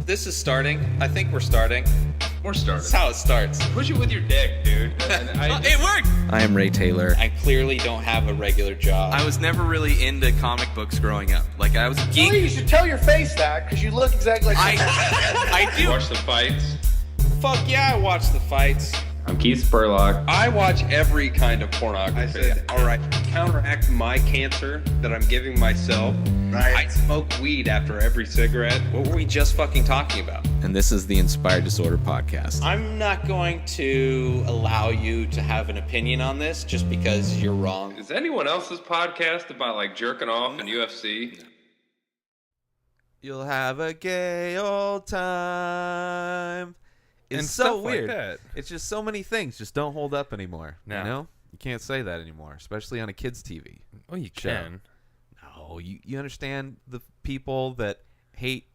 This is starting. I think we're starting. We're starting. That's how it starts. Push it with your dick, dude. It worked! I am Ray Taylor. I clearly don't have a regular job. I was never really into comic books growing up. Like, I was a geek. Well, you should tell your face that, because you look exactly like I do. Watch the fights. Fuck yeah, I watch the fights. I'm Keith Spurlock. I watch every kind of pornography. I said, all right, to counteract my cancer that I'm giving myself, I smoke weed after every cigarette. What were we just fucking talking about? And this is the Inspired Disorder podcast. I'm not going to allow you to have an opinion on this just because you're wrong. Is anyone else's podcast about like jerking off and UFC? You'll have a gay old time. It's and so stuff weird. Like that. It's just so many things just don't hold up anymore. No. You know? You can't say that anymore, especially on a kids' TV. Oh, you show. can. No, you understand the people that hate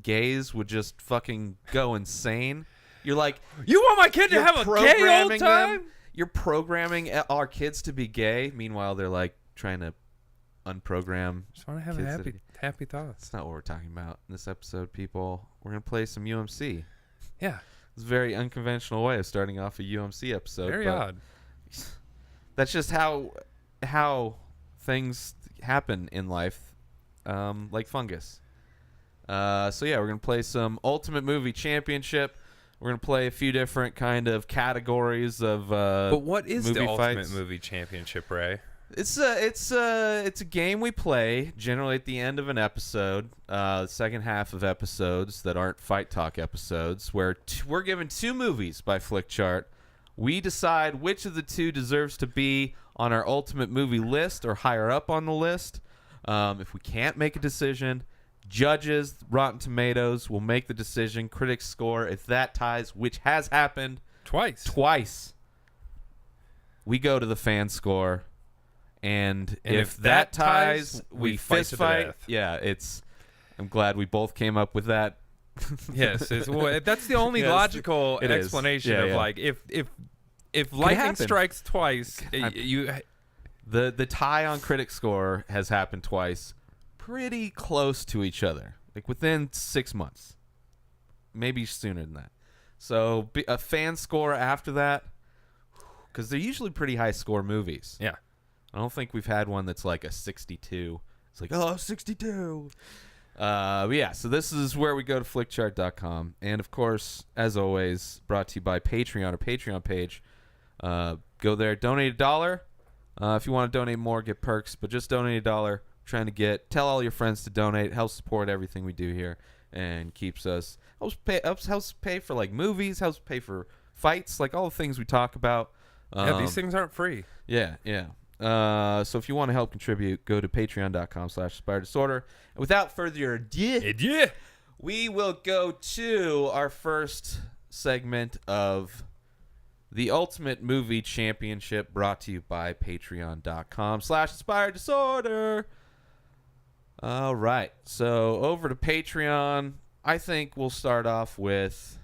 gays would just fucking go insane. You're like, You want my kid to have a gay old time? You're programming our kids to be gay. Meanwhile, they're like trying to unprogram. Just want to have kids happy thoughts. That's not what we're talking about in this episode, people. We're going to play some UMC. Yeah. It's a very unconventional way of starting off a UMC episode. Very odd. That's just how things happen in life, like fungus. So yeah, we're gonna play some Ultimate Movie Championship. We're gonna play a few different kind of categories of. But what is movie the Ultimate fights. Movie Championship, Ray? It's a game we play generally at the end of an episode, second half of episodes that aren't Fight Talk episodes, where we're given two movies by Flickchart. We decide which of the two deserves to be on our Ultimate Movie list or higher up on the list. If we can't make a decision, judges, Rotten Tomatoes will make the decision. Critics score. If that ties, which has happened twice, we go to the fan score. And if that ties, we fist fight. Yeah, I'm glad we both came up with that. Yes, that's the only logical explanation of like if lightning strikes twice, the tie on critic score has happened twice, pretty close to each other, like within 6 months, maybe sooner than that. So a fan score after that, because they're usually pretty high score movies. Yeah. I don't think we've had one that's like a 62. It's like, 62. But yeah, so this is where we go to flickchart.com. And of course, as always, brought to you by Patreon, our Patreon page. Go there, donate $1. If you want to donate more, get perks, but just donate $1. Tell all your friends to donate. Helps support everything we do here and helps pay for like movies, helps pay for fights, like all the things we talk about. Yeah, these things aren't free. Yeah. So if you want to help contribute, go to patreon.com/inspireddisorder. And without further ado, we will go to our first segment of the Ultimate Movie Championship, brought to you by patreon.com/inspireddisorder. All right. So over to Patreon. I think we'll start off with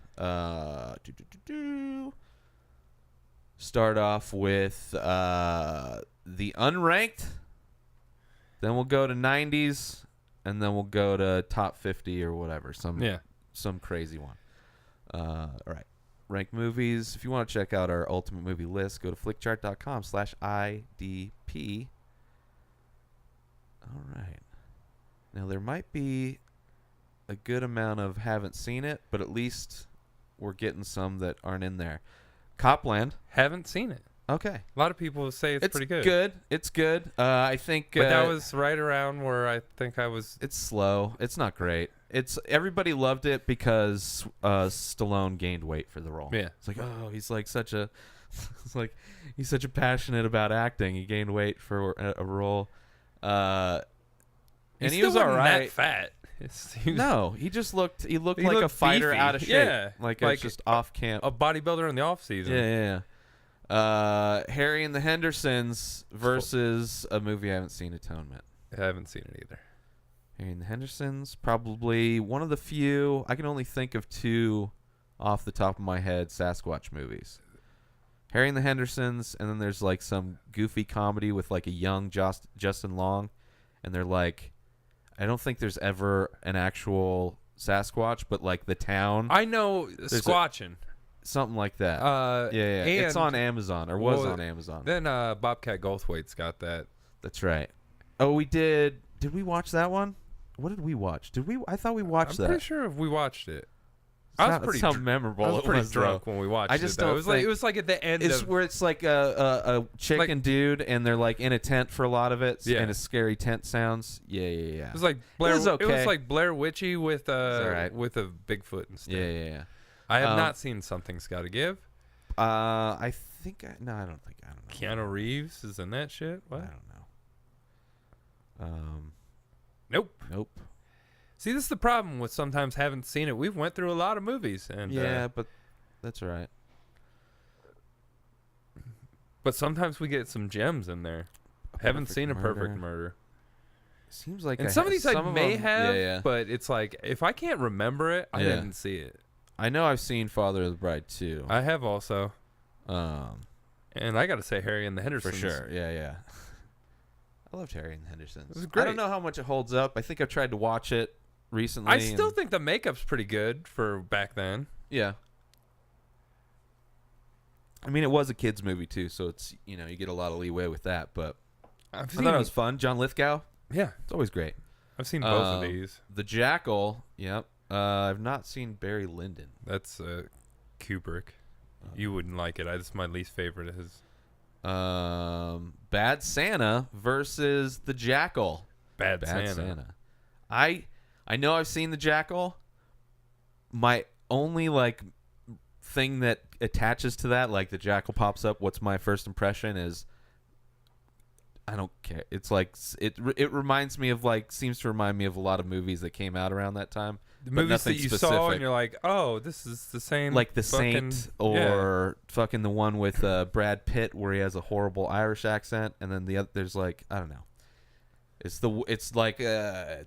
the unranked, then we'll go to 90s, and then we'll go to top 50 or whatever, some crazy one. All right, ranked movies. If you want to check out our Ultimate Movie list, go to flickchart.com/IDP. All right. Now there might be a good amount of haven't seen it, but at least we're getting some that aren't in there. Copland. Haven't seen it. Okay. A lot of people say it's pretty good. It's good. I think. But that was right around where I think I was. It's slow. It's not great. Everybody loved it because Stallone gained weight for the role. Yeah. It's like, he's like such a, he's such a passionate about acting. He gained weight for a role. And he was all right. That fat. No, he looked like a fighter beefy. out of shape. Yeah. Like it's just off camp. A bodybuilder in the off season. Yeah. Harry and the Hendersons versus a movie I haven't seen, Atonement. I haven't seen it either. Harry and the Hendersons, probably one of the few. I can only think of two off the top of my head Sasquatch movies. Harry and the Hendersons, and then there's like some goofy comedy with like a young Justin Long, and they're like, I don't think there's ever an actual Sasquatch, but like the town. I know Squatchin'. Something like that. Yeah. It's on Amazon, or was on Amazon. Then Bobcat Goldthwait's got that. That's right. Oh, we did. Did we watch that one? What did we watch? I thought we watched that. I'm pretty sure if we watched it. That's how memorable it was. I was pretty drunk when we watched it. I just don't. It was like at the end. It's where it's like a chick and dude, and they're like in a tent for a lot of it, and it's scary tent sounds. Yeah. It was like Blair. It was like Blair Witchy with a Bigfoot and stuff. Yeah. I have not seen Something's Gotta Give. I think. I don't know. Keanu Reeves is in that shit. What? I don't know. Nope. See, this is the problem with sometimes haven't seen it. We've went through a lot of movies, and but that's all right. But sometimes we get some gems in there. Haven't seen A Perfect Murder. Seems like some of these I may have, yeah. but it's like if I can't remember it, I didn't see it. I know I've seen Father of the Bride too. I have also. And I got to say Harry and the Hendersons. For sure, yeah. I loved Harry and the Hendersons. It was great. I don't know how much it holds up. I think I've tried to watch it recently. I still think the makeup's pretty good for back then. Yeah. I mean, it was a kids movie too, so it's you get a lot of leeway with that. But I thought it was fun. John Lithgow. Yeah, it's always great. I've seen both of these. The Jackal. Yep. I've not seen Barry Lyndon. That's Kubrick. You wouldn't like it. It's my least favorite of his. Bad Santa versus the Jackal. Bad Santa. I know I've seen the Jackal. My only thing that attaches to that, like the Jackal pops up, what's my first impression is I don't care. It's like it reminds me of seems to remind me of a lot of movies that came out around that time. The movies that you saw and you're like, oh, this is the same. Like The Saint or fucking the one with Brad Pitt where he has a horrible Irish accent, and then the other there's I don't know. It's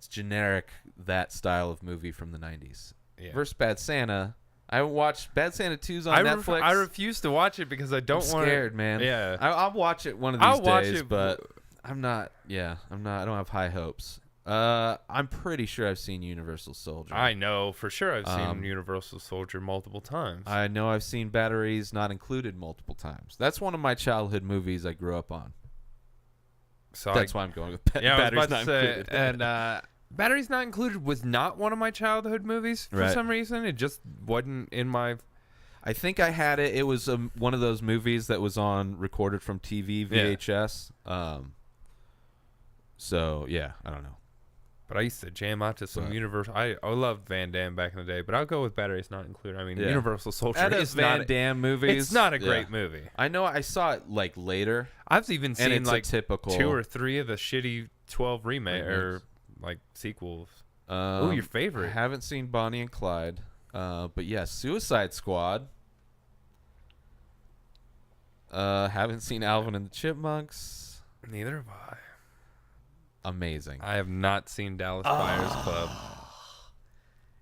generic that style of movie from the 90s. Yeah. Versus Bad Santa. I haven't watched Bad Santa 2's on Netflix. I refuse to watch it because I don't want. Scared, man. Yeah. I'll watch it one of these days, but I'm not. Yeah, I'm not. I don't have high hopes. I'm pretty sure I've seen Universal Soldier. I know for sure I've seen Universal Soldier multiple times. I know I've seen Batteries Not Included multiple times. That's one of my childhood movies I grew up on. So that's why I'm going with Batteries Not Included. And Batteries Not Included was not one of my childhood movies for some reason. It just wasn't in my. I think I had it. It was one of those movies that was on recorded from TV VHS. So yeah, I don't know. But I used to jam out to some Universal. I loved Van Damme back in the day, but I'll go with Batteries Not Included. I mean, Universal Soldier is Van Damme movies. It's not a great movie. I know. I saw it later. I've even seen typical 2 or 3 of the shitty 12 remake or sequels. Your favorite? I haven't seen Bonnie and Clyde, but yes, Suicide Squad. Haven't seen Alvin and the Chipmunks. Neither have I. Amazing. I have not seen Dallas Buyers Club.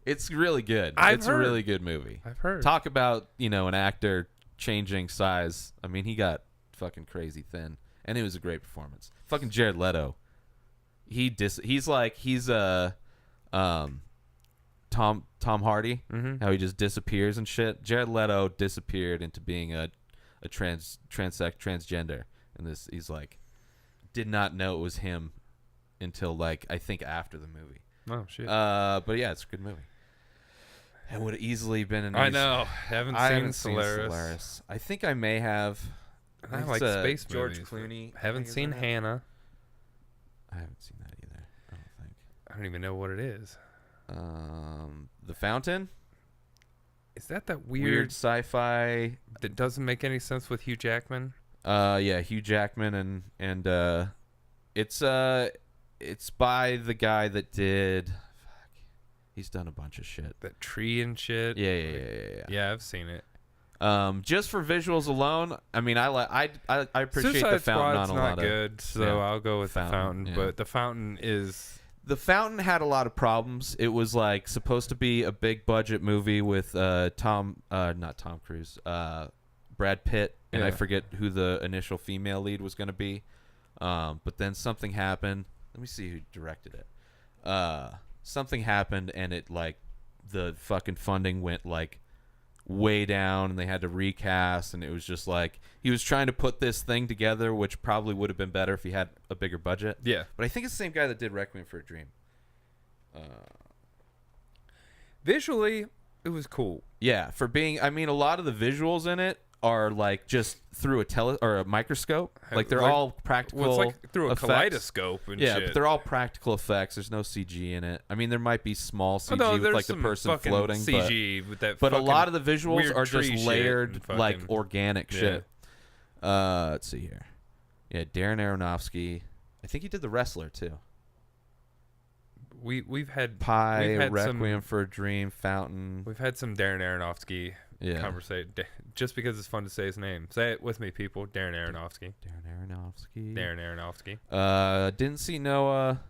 It's really good. It's a really good movie. I've heard. Talk about, an actor changing size. I mean, he got fucking crazy thin, and it was a great performance. Fucking Jared Leto. He's Tom Hardy. Mm-hmm. How he just disappears and shit. Jared Leto disappeared into being a transgender, and he's did not know it was him until I think after the movie. Oh shit. But yeah, it's a good movie. It would have easily been an. I know. I haven't seen Solaris. I think I may have. I like space George movies. Clooney. Haven't seen Hannah. I haven't seen that either. I don't think. I don't even know what it is. The Fountain. Is that weird sci-fi that doesn't make any sense with Hugh Jackman? Yeah, Hugh Jackman and it's by the guy that did. He's done a bunch of shit. That tree and shit. Yeah. Yeah, I've seen it. Just for visuals alone, I mean, I appreciate Suicide the Fountain Squad's on a not lot good, so I'll go with the Fountain. Yeah. But the Fountain is. The Fountain had a lot of problems. It was supposed to be a big budget movie with not Tom Cruise, Brad Pitt, and I forget who the initial female lead was going to be. But then something happened. Let me see who directed it. Something happened, and it the fucking funding went like way down and they had to recast, and it was just like he was trying to put this thing together, which probably would have been better if he had a bigger budget. Yeah. But I think it's the same guy that did Requiem for a Dream. Visually, it was cool. Yeah, for being, I mean, a lot of the visuals in it are like just through a microscope. Like they're all practical. Well, it's like through a effects. kaleidoscope and shit. Yeah, but they're all practical effects. There's no CG in it. I mean, there might be small CG with like the person floating, CG with that. But a lot of the visuals are just shit layered, and like organic yeah. shit. Let's see here. Yeah, Darren Aronofsky. I think he did The Wrestler too. We've had Requiem for a Dream, Fountain. We've had some Darren Aronofsky conversation. Just because it's fun to say his name. Say it with me, people. Darren Aronofsky. Darren Aronofsky. Didn't see Noah.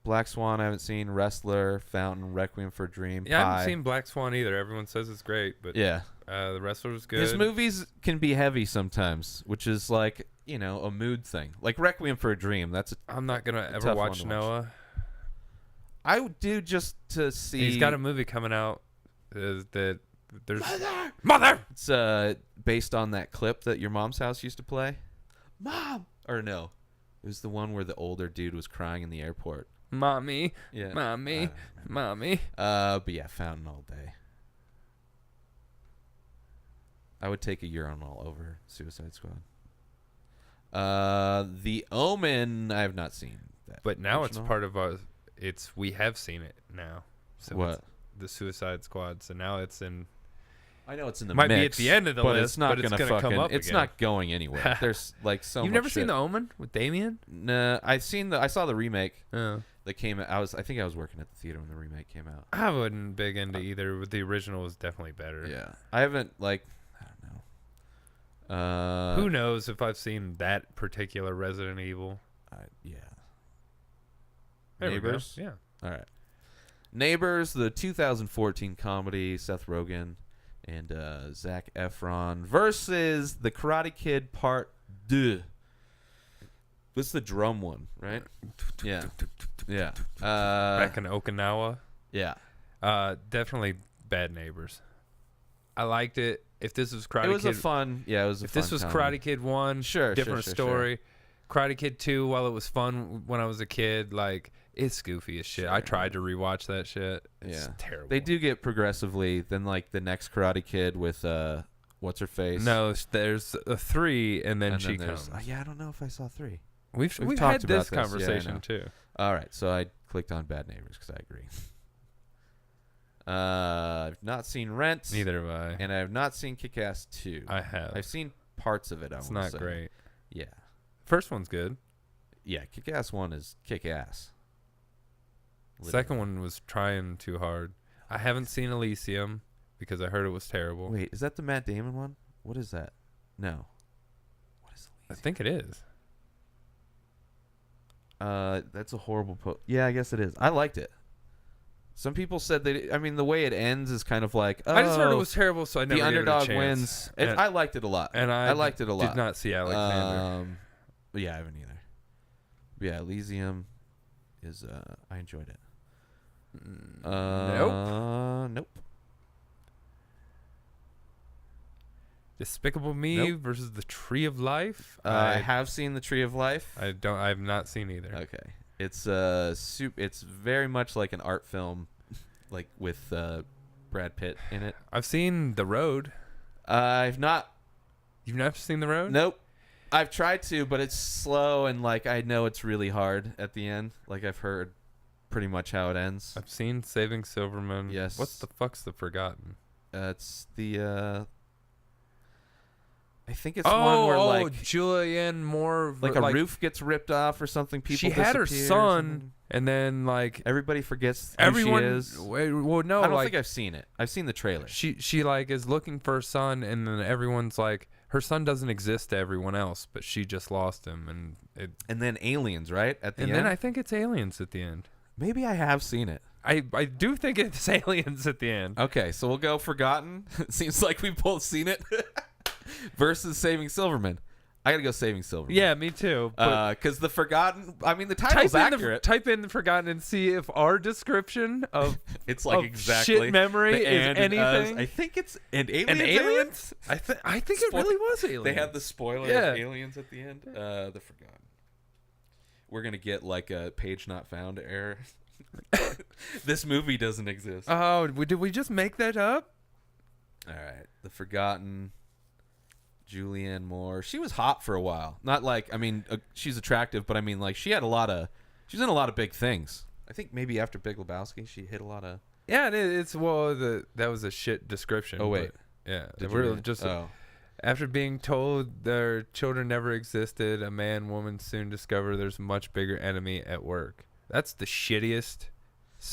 Black Swan. I haven't seen Wrestler, Fountain, Requiem for a Dream. Yeah, I haven't seen Black Swan either. Everyone says it's great, but yeah, The Wrestler was good. His movies can be heavy sometimes, which is like a mood thing. Like Requiem for a Dream. I'm not gonna ever watch Noah. I would do just to see. He's got a movie coming out that there's Mother. It's based on that clip that your mom's house used to play. Mom, or no, it was the one where the older dude was crying in the airport. Mommy, yeah, mommy. But yeah, Fountain all day. I would take a urinal over Suicide Squad. The Omen, I have not seen that. But now it's part of us. We have seen it now. So what? The Suicide Squad. So now it's in. I know it's in the might mix, be at the end of the but list, it's not but gonna come up. It's again. not going anywhere. There's like so. You've much never seen The Omen with Damien? Nah, I saw the remake. Oh. That came out. I think I was working at the theater when the remake came out. I wasn't big into either, but the original was definitely better. Yeah, I haven't I don't know. Who knows if I've seen that particular Resident Evil? Yeah. There Neighbors. Yeah. All right. Neighbors, the 2014 comedy, Seth Rogen and Zac Efron versus The Karate Kid Part 2. This is the drum one, right? Yeah. Yeah. Back in Okinawa. Yeah. Definitely Bad Neighbors. I liked it. If this was Karate Kid, it was a fun If this was comedy. Karate Kid 1, different story. Karate Kid 2, while it was fun when I was a kid, like it's goofy as shit. I tried to rewatch that shit. It's terrible. They do get progressively. Then like the next Karate Kid with what's her face? No, there's a 3, and then she comes. Yeah, I don't know if I saw 3. We've talked had about this conversation too. All right, so I clicked on Bad Neighbors because I agree. I've not seen Rent. Neither have I. And I have not seen Kick-Ass 2. I have. I've seen parts of it. It's not great. Yeah. First one's good. Yeah, Kick-Ass 1 is kick-ass. Second one was trying too hard. I haven't seen Elysium because I heard it was terrible. Wait, is that the Matt Damon one? What is that? No. What is Elysium? I think it is. That's a horrible yeah, I guess it is. I liked it. Some people said the way it ends is kind of like, I just heard it was terrible, so I never the underdog gave it a chance. wins. I liked it a lot. And I liked it a lot. Did not see Alexander. But yeah, I haven't either. But yeah, Elysium is I enjoyed it. Nope. Despicable Me versus The Tree of Life. I have seen The Tree of Life. I have not seen either. Okay. It's it's very much like an art film, like with Brad Pitt in it. I've seen The Road. I've not. You've never seen The Road? Nope. I've tried to, but it's slow and like I know it's really hard at the end. Like I've heard pretty much how it ends. I've seen Saving Silverman. Yes. What's the fuck's The Forgotten? It's the I think it's one where like Julianne Moore, like a roof gets ripped off or something. People she had her son, and then like everybody forgets everyone. Who she is. Well, no, I don't think I've seen it. I've seen the trailer. She like is looking for her son, and then everyone's like, her son doesn't exist to everyone else, but she just lost him, and then aliens, right? At the end. And then I think it's aliens at the end. Maybe I have seen it. I do think it's aliens at the end. Okay, so we'll go Forgotten. It seems like we've both seen it. Versus Saving Silverman. I gotta go Saving Silverman. Yeah, me too. Because the Forgotten. I mean, the title's accurate. Type in the Forgotten and see if our description of it's like of exactly shit memory the is and anything. I think it's and And aliens? I think it really was aliens. They had the spoiler of aliens at the end. The Forgotten. We're gonna get like a page not found error. This movie doesn't exist. Oh, did we just make that up? All right, The Forgotten. Julianne Moore. She was hot for a while. Not like, I mean, she's attractive, but I mean, like, she was in a lot of big things. I think maybe after Big Lebowski, she hit a lot of. Yeah, that was a shit description. Oh wait, yeah, Did we're you- just oh. after being told their children never existed, a woman soon discover there's a much bigger enemy at work. That's the shittiest.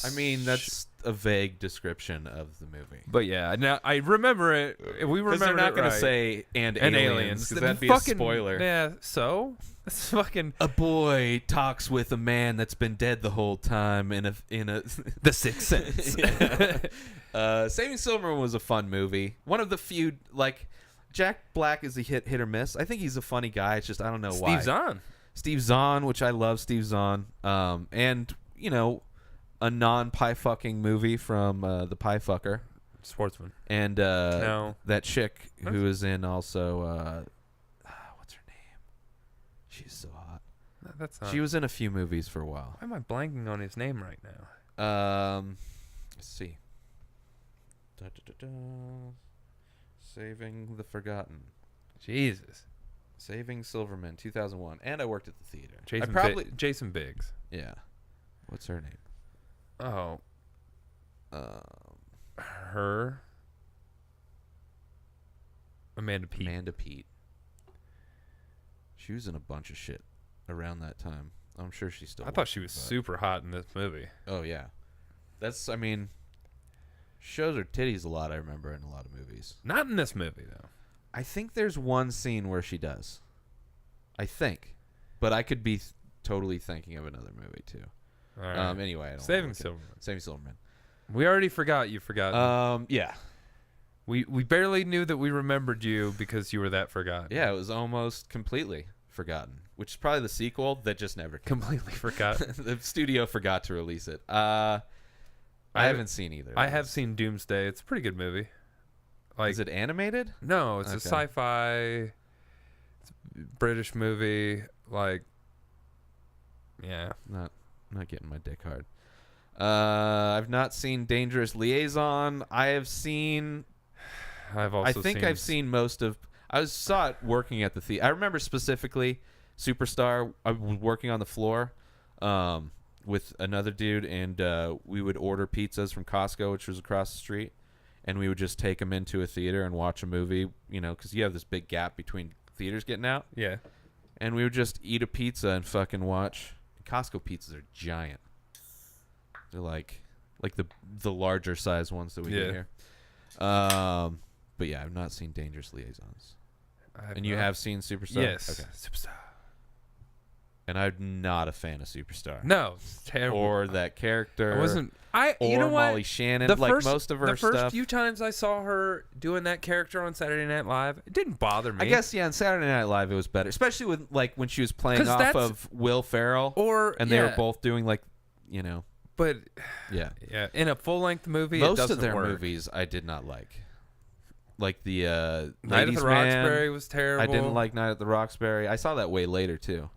I mean, that's a vague description of the movie. But yeah, now I remember it. We remember They're not going to say and aliens because that'd be fucking, a spoiler. Yeah, so it's fucking A boy talks with a man that's been dead the whole time in a The Sixth Sense. Saving Silverman was a fun movie. One of the few, like, Jack Black is a hit or miss. I think he's a funny guy. It's just I don't know why. Steve Zahn, which I love Steve Zahn. And you know, a non-pie fucking movie from the Pie Fucker. Sportsman. And No. that chick who is in also what's her name? She's so hot. No, that's not. She was in a few movies for a while. Why am I blanking on his name right now? Let's see. Saving the Forgotten. Jesus. Saving Silverman, 2001. And I worked at the theater. Jason Biggs. Yeah. What's her name? Oh. Her. Amanda Peet. Amanda Peet. She was in a bunch of shit around that time. I'm sure she's still. I thought she was super hot in this movie. Oh yeah. I mean, shows her titties a lot. I remember in a lot of movies. Not in this movie though. I think there's one scene where she does. I think, but I could be totally thinking of another movie too. All right. Anyway, I don't Saving Silverman. Saving Silverman. We already forgot you forgot. Yeah. We barely knew that we remembered you because you were that forgotten. Yeah, it was almost completely forgotten, which is probably the sequel that just never came. Completely forgot. The studio forgot to release it. I haven't seen either. I have seen Doomsday. It's a pretty good movie. Like, is it animated? No, it's a Okay. sci-fi British movie. Like, yeah. Not getting my dick hard. I've not seen Dangerous Liaison. I've seen most of. Saw it working at the theater. I remember specifically Superstar. I was working on the floor with another dude, and we would order pizzas from Costco, which was across the street, and we would just take them into a theater and watch a movie. You know, because you have this big gap between theaters getting out. Yeah. And we would just eat a pizza and fucking watch. Costco pizzas are giant. They're like the larger size ones that we get here. But yeah, I've not seen Dangerous Liaisons. And you have seen Superstar? Yes. Okay. Superstar. And I'm not a fan of Superstar. No, it's terrible. Or that character. I wasn't. Or you know what? Molly Shannon. Most of her the first stuff. few times I saw her doing that character on Saturday Night Live, it didn't bother me. I guess on Saturday Night Live it was better, especially with when she was playing 'Cause off of Will Ferrell, and they were both doing But yeah, in a full length movie, most it doesn't of their work. movies I did not like. Like the Night at Ladies' the Man, Roxbury was terrible. I didn't like Night at the Roxbury. I saw that way later too.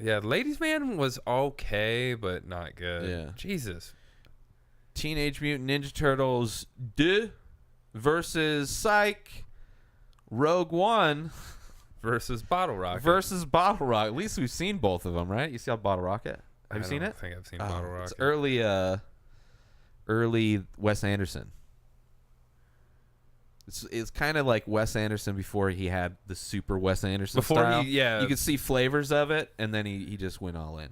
Yeah, Ladies' Man was okay, but not good. Yeah. Jesus. Teenage Mutant Ninja Turtles 2 versus Psych Rogue One versus Bottle Rocket. At least we've seen both of them, right? You saw Bottle Rocket? Have you seen it? I think I've seen Bottle Rocket. It's early Wes Anderson. It's kind of like Wes Anderson before he had the super Wes Anderson style. You could see flavors of it, and then he just went all in.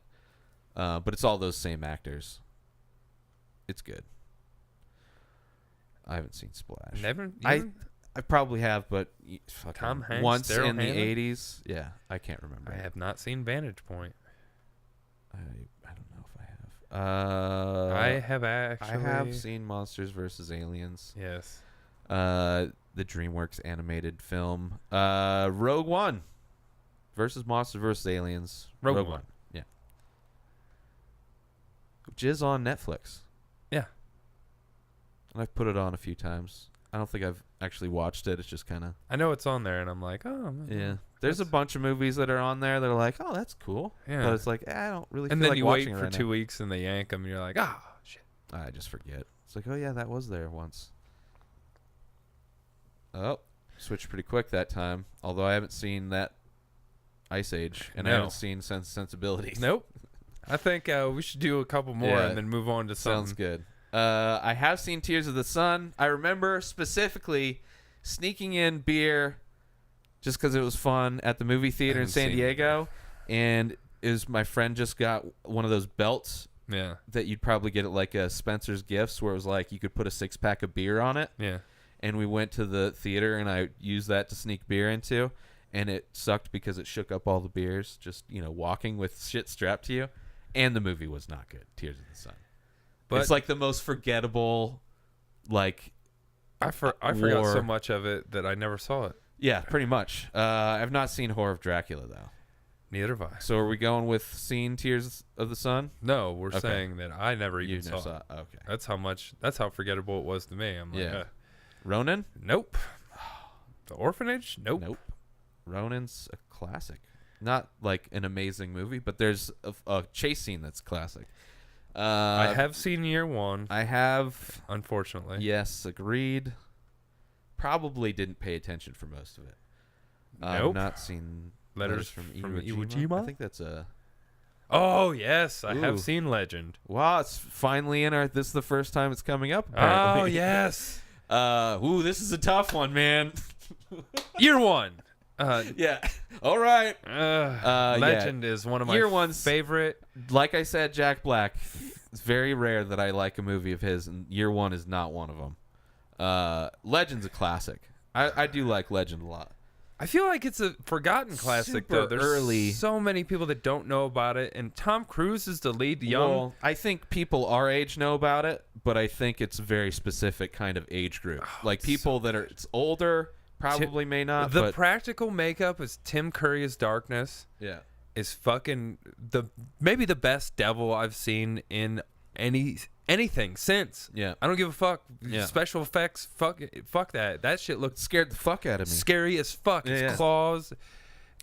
But it's all those same actors. It's good. I haven't seen Splash. Never. I probably have, but Tom Hanks, once Daryl in Hannah? the 80s. Yeah, I can't remember. I have not seen Vantage Point. I don't know if I have. I have actually. I have seen Monsters vs. Aliens. Yes. The DreamWorks animated film. Rogue One versus Monsters vs. Aliens. Rogue One. Yeah. Which is on Netflix. Yeah. And I've put it on a few times. I don't think I've actually watched it. It's just kind of... I know it's on there, and I'm like, oh. Yeah. There's a bunch of movies that are on there that are like, oh, that's cool. Yeah. But it's like, I don't really And feel then like you watching wait it for right 2 now. weeks, and they yank them, and you're like, ah, shit. I just forget. It's like, oh, yeah, that was there once. Oh, switched pretty quick that time. Although I haven't seen that Ice Age, and I haven't seen Sensibilities. Nope. I think we should do a couple more Yeah. and then move on to something. Sounds good. I have seen Tears of the Sun. I remember specifically sneaking in beer just because it was fun at the movie theater in San Diego, and my friend just got one of those belts that you'd probably get at like a Spencer's Gifts, where it was like you could put a 6-pack of beer on it. Yeah. And we went to the theater, and I used that to sneak beer into, and it sucked because it shook up all the beers, just, walking with shit strapped to you. And the movie was not good, Tears of the Sun. But it's like the most forgettable, like... I forgot so much of it that I never saw it. Yeah, pretty much. I've not seen Horror of Dracula, though. Neither have I. So are we going with seeing Tears of the Sun? No, we're saying that I never even saw it. Okay. That's how forgettable it was to me. I'm like, Ronin? Nope. The Orphanage? Nope. Ronin's a classic. Not like an amazing movie, but there's a chase scene that's classic. I have seen Year One. I have. Unfortunately. Yes, agreed. Probably didn't pay attention for most of it. Nope. I've not seen Letters from Iwo Iwo Jima? I think that's a... Oh, yes. I have Ooh. seen Legend. Wow, it's finally in our... This is the first time it's coming up, apparently. Oh, yes. This is a tough one, man. Year One. Yeah. All right. Legend is one of my Year One's favorite. Like I said, Jack Black. It's very rare that I like a movie of his, and Year One is not one of them. Legend's a classic. I do like Legend a lot. I feel like it's a forgotten classic, Super though. There's early. so many people that don't know about it, and Tom Cruise is the lead young. Well, I think people our age know about it, but I think it's a very specific kind of age group. Like people that are it's older probably may not. The but practical makeup is Tim Curry's Darkness. yeah. Is fucking maybe the best devil I've seen in anything since. Yeah. I don't give a fuck. Yeah. Special effects, fuck that. That shit looked Scared the fuck out of me. scary as fuck. Yeah, His yeah. claws.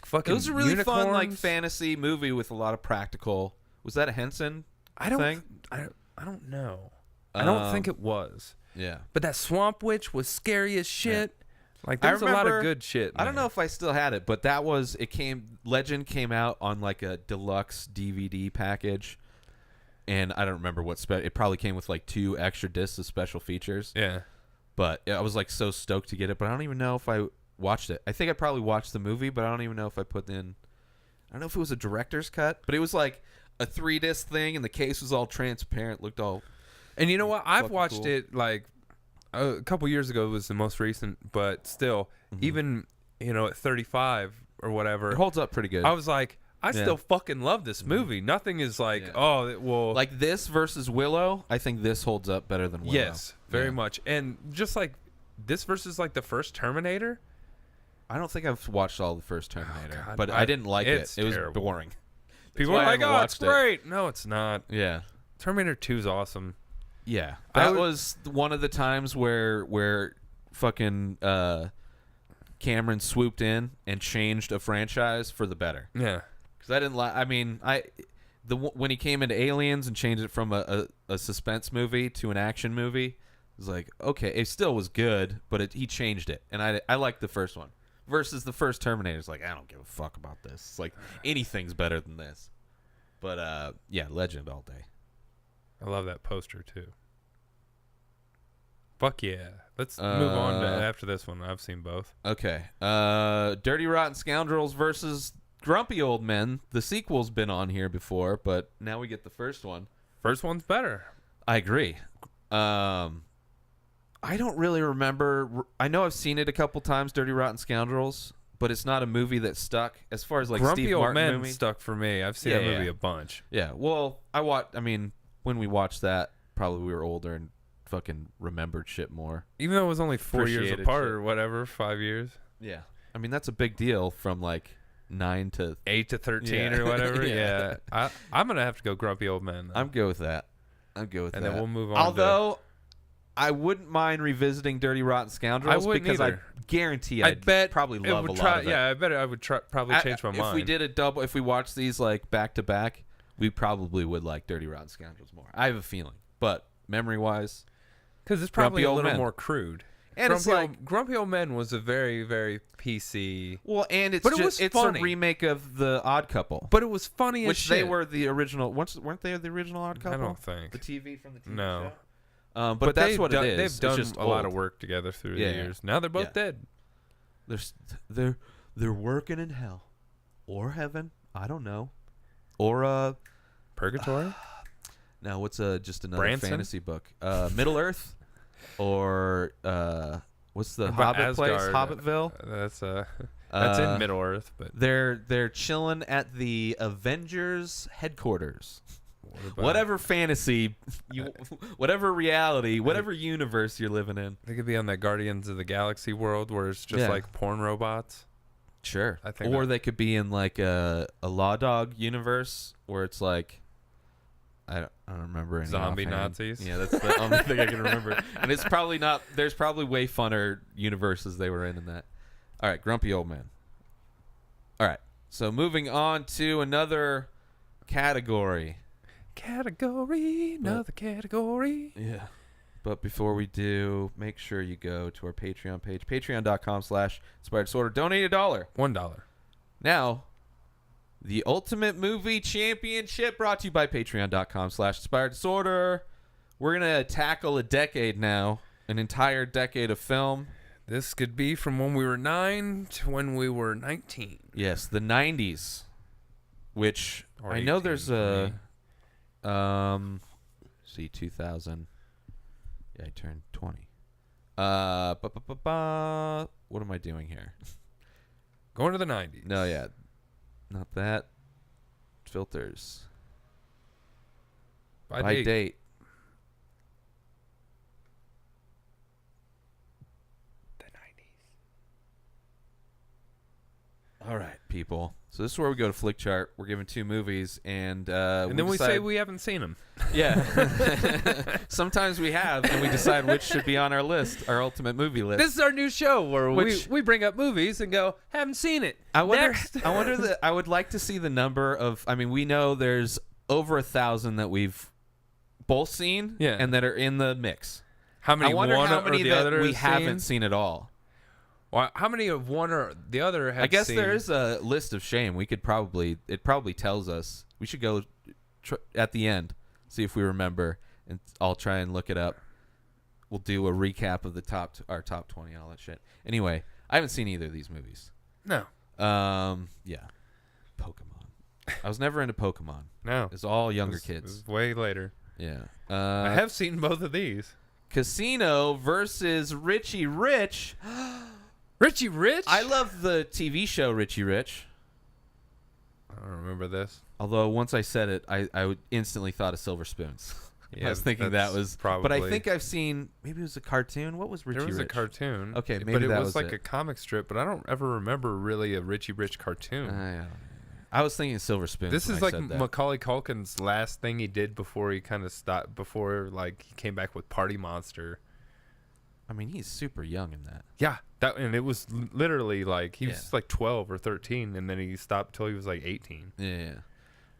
Fucking It was a really fun, like, unicorns. fantasy movie with a lot of practical. Was that a Henson thing? I don't know. I don't think it was. Yeah. But that Swamp Witch was scary as shit. Like I there's a lot remember- of good shit. I don't know if I still had it, but Legend came out on like a deluxe DVD package, and I don't remember it probably came with like 2 extra discs of special features. Yeah. But I was like so stoked to get it, but I don't even know if I watched it. I think I probably watched the movie, but I don't even know if I put in. I don't know if it was a director's cut, but it was like a 3-disc thing, and the case was all transparent, looked all. And you know what? I've fucking watched cool. it like a couple years ago was the most recent, but still, even at 35 or whatever, It holds up pretty good. I was like, I Yeah. still fucking love this movie. Nothing is like, Yeah. oh, well, Like this versus Willow, I think this holds up better than Willow. yes, very Yeah. much. And just like this versus like the first Terminator. I don't think I've watched all the first Terminator, God, but I didn't like it. it's It was terrible. boring. People why are I like, haven't oh, it's watched it. great. No, it's not. Yeah. Terminator 2 is awesome. Yeah. I That would- was one of the times where fucking Cameron swooped in and changed a franchise for the better. Yeah. Because I didn't like. I mean, when he came into Aliens and changed it from a suspense movie to an action movie, it was like, okay, it still was good, but he changed it, and I liked the first one versus the first Terminator. It's like, I don't give a fuck about this. It's like anything's better than this. But yeah, Legend all day. I love that poster too. Fuck yeah. Let's move on to after this one. I've seen both. Okay. Dirty Rotten Scoundrels versus Grumpy Old Men. The sequel's been on here before, but now we get the first one. First one's better. I agree. I don't really remember. I know I've seen it a couple times, Dirty Rotten Scoundrels, but it's not a movie that stuck as far as like Grumpy Steve Old Martin Men movie. stuck for me. I've seen Yeah, that movie yeah. a bunch. Yeah. Well, I mean, when we watched that, probably we were older and fucking remembered shit more. Even though it was only 4 years Appreciated apart shit. or whatever, 5 years. Yeah. I mean, that's a big deal from like 9 to 8 to 13 Yeah. or whatever. Yeah. Yeah. I'm going to have to go Grumpy Old Man. Though. I'm good with that. I'm good with and that. then we'll move on. Although I wouldn't mind revisiting Dirty Rotten Scoundrels I wouldn't because either. I guarantee I I'd bet probably it love would a try, lot of it. Yeah, I bet I would probably change my mind. If we did a double, if we watched these like back to back, we probably would like Dirty Rotten Scoundrels more. I have a feeling, but memory wise, because it's probably Grumpy a Old little Men. more crude. And it's like Grumpy Old Men was a very, very PC. well, and it's But it just was it's funny. a remake of The Odd Couple, But it was funny as which shit. they were the original. Weren't they the original Odd Couple? I don't think. the TV from the TV No. show. But that's what it is. They've It's done just a lot of old. work together through Yeah. the years. Now they're both Yeah. dead. They're working in hell or heaven. I don't know. Or Purgatory? now what's just another Branson? fantasy book? Middle Earth or what's the About Hobbit place? Asgard. Hobbitville. That's in Middle Earth, but They're chilling at the Avengers headquarters. what about- Whatever fantasy whatever reality, whatever universe you're living in. They could be on that Guardians of the Galaxy world where it's just Yeah. like porn robots. Sure. I think or that- they could be in like a Law Dog universe where it's like I don't remember any Zombie offhand. Nazis. Yeah, that's the only thing I can remember. And it's probably not. There's probably way funner universes they were in that. All right, Grumpy Old Man. All right, so moving on to another category. Another category. Yeah. But before we do, make sure you go to our Patreon page, patreon.com/Inspired Disorder. Donate $1. $1. Now, the Ultimate Movie Championship brought to you by patreon.com/Inspired Disorder. We're going to tackle a decade now, an entire decade of film. This could be from when we were 9 to when we were 19. Yes, the 90s, which Or I know 18 there's for a, see, 2000. Yeah, I turned 20. What am I doing here? Going to the 90s. No, yeah. Not that. Filters. By By date. date. The 90s. All right, people. So this is where we go to Flick Chart. We're given 2 movies, and And then we say decide- we haven't seen them. Yeah. Sometimes we have, and we decide which should be on our list, our ultimate movie list. This is our new show where Which- we bring up movies and go, haven't seen it. I wonder. Next. I would like to see the number of. I mean, we know there's over 1,000 that we've both seen, Yeah. and that are in the mix. How many I wonder one how or many the that other we has haven't seen? seen at all. Well, how many of one or the other have I guess seen? there is a list of shame. We could probably. It probably tells us. We should go at the end, see if we remember, and I'll try and look it up. We'll do a recap of the our top 20 and all that shit. Anyway, I haven't seen either of these movies. No. Yeah. Pokemon. I was never into Pokemon. No. It's all younger It kids. was way later. Yeah. I have seen both of these. Casino versus Richie Rich. Richie Rich? I love the TV show Richie Rich. I don't remember this. Although once I said it, I instantly thought of Silver Spoons. Yeah, I was thinking that that's was probably. But I think I've seen, maybe it was a cartoon. What was Richie There was Rich? a cartoon. Okay, maybe but it that was was like it. a comic strip, but I don't ever remember really a Richie Rich cartoon. Yeah. I was thinking Silver Spoons. This when is I like said that. Macaulay Culkin's last thing he did before he kind of stopped, before like he came back with Party Monster. I mean, he's super young in that. Yeah, and it was literally like he was Yeah. like 12 or 13, and then he stopped till he was like 18. Yeah.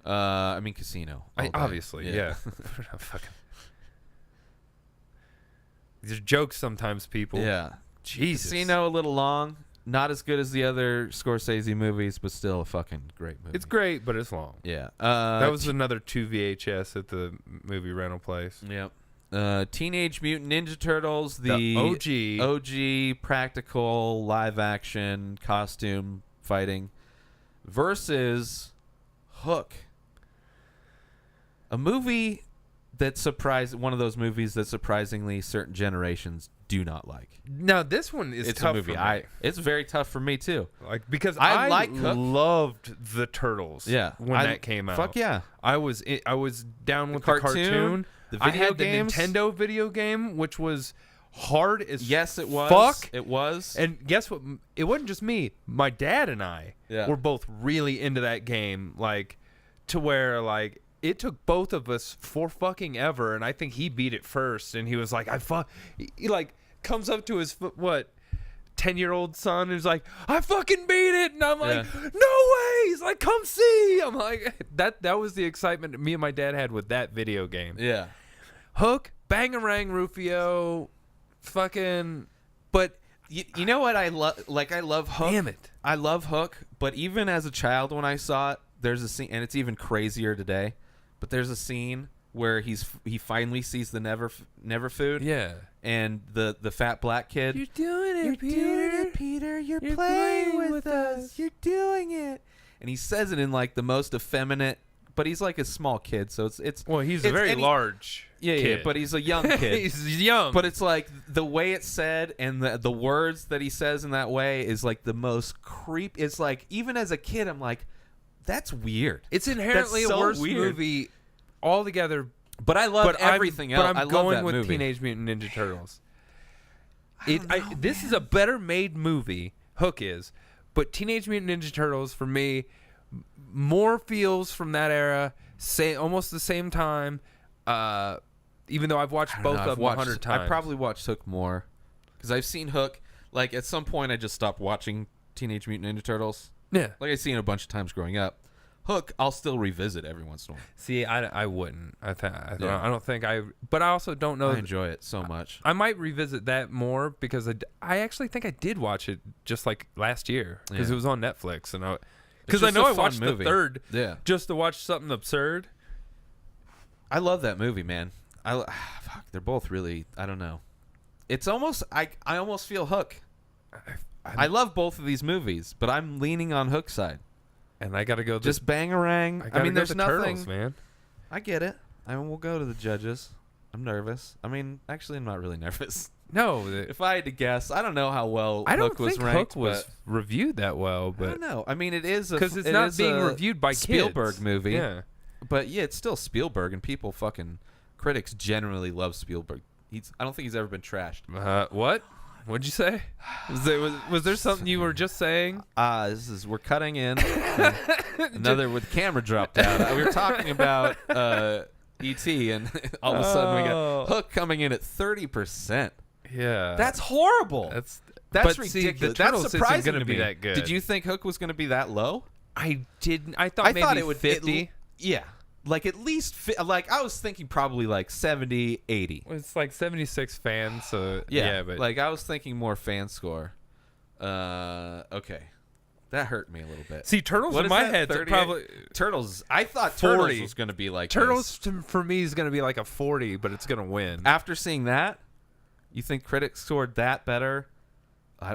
I mean, Casino. all day. Obviously, yeah. Fucking. These are jokes sometimes, people. Yeah. Jesus. Casino a little long. Not as good as the other Scorsese movies, but still a fucking great movie. It's great, but it's long. Yeah. That was another 2 VHS at the movie rental place. Yep. Teenage Mutant Ninja Turtles, The OG practical live action costume fighting versus Hook. A movie that one of those movies that surprisingly certain generations do not like. Now this one is It's tough a movie. for me. It's very tough for me too. Like because I I like Hook. loved the Turtles. Yeah, when that came out. Fuck yeah. I was down with the cartoon, cartoon. video I had games? the Nintendo video game, which was hard as Yes, it was. fuck. It was. And guess what? It wasn't just me. My dad and I were both really into that game, like to where like it took both of us for fucking ever. And I think he beat it first. And he was like, he like comes up to his 10-year-old son who's like, I fucking beat it. And I'm like, no way. He's like, come see. I'm like, that was the excitement me and my dad had with that video game. Yeah. Hook, Bangarang Rufio, fucking. But you know what I love? Like, I love Hook. Damn it. I love Hook. But even as a child, when I saw it, there's a scene, and it's even crazier today. But there's a scene where he finally sees the never food. Yeah. And the fat black kid. You're doing it, Peter. Doing it, Peter. You're playing with us. You're doing it. And he says it in like the most effeminate, but he's like a small kid, so it's Well, he's a very large yeah, kid. but he's a young kid. He's young. But it's like the way it's said and the words that he says in that way is like the most creep. It's like even as a kid, I'm like, that's weird. It's inherently That's so a worse weird. movie altogether. But I love everything else. But I'm I love going that with movie. Teenage Mutant Ninja Turtles. This is a better made movie. Hook is, but Teenage Mutant Ninja Turtles for me more feels from that era. Almost the same time. Even though I've watched both of them 100 times. I probably watched Hook more because I've seen Hook. Like at some point, I just stopped watching Teenage Mutant Ninja Turtles. Yeah, like I've seen it a bunch of times growing up. Hook, I'll still revisit every once in a while. See, I wouldn't. I don't think I. But I also don't know. I enjoy it so much. I might revisit that more because I actually think I did watch it just like last year because it was on Netflix and because I know I watched the third just to watch something absurd. I love that movie, man. Fuck, they're both really. I don't know. It's almost I almost feel Hook. I love both of these movies, but I'm leaning on Hook's side. And I got to go. Just Bangarang. I mean, there's nothing. Turtles, man. I get it. I mean, we'll go to the judges. I'm nervous. I mean, actually, I'm not really nervous. No. If I had to guess, I don't know how well Hook was ranked. Hook was reviewed that well, but I don't know. I mean, it is because it's not being reviewed by Spielberg kids. movie. Yeah. But yeah, it's still Spielberg, and critics generally love Spielberg. I don't think he's ever been trashed. What? What'd you say? Was there something you were just saying? We're cutting in another with camera dropped out. We were talking about E.T. and all of a sudden we got Hook coming in at 30%. Yeah, that's horrible. That's ridiculous. See, the that's Turtles surprising isn't to be me. that good. Did you think Hook was going to be that low? I didn't. I thought maybe it would 50. Yeah. Like at least like I was thinking probably like 70, 80. It's like 76 fans, so yeah, but like I was thinking more fan score. Okay. That hurt me a little bit. See, Turtles in my head probably Turtles. I thought 40. Turtles was going to be like Turtles for me is going to be like a 40, but it's going to win. After seeing that, you think critics scored that better?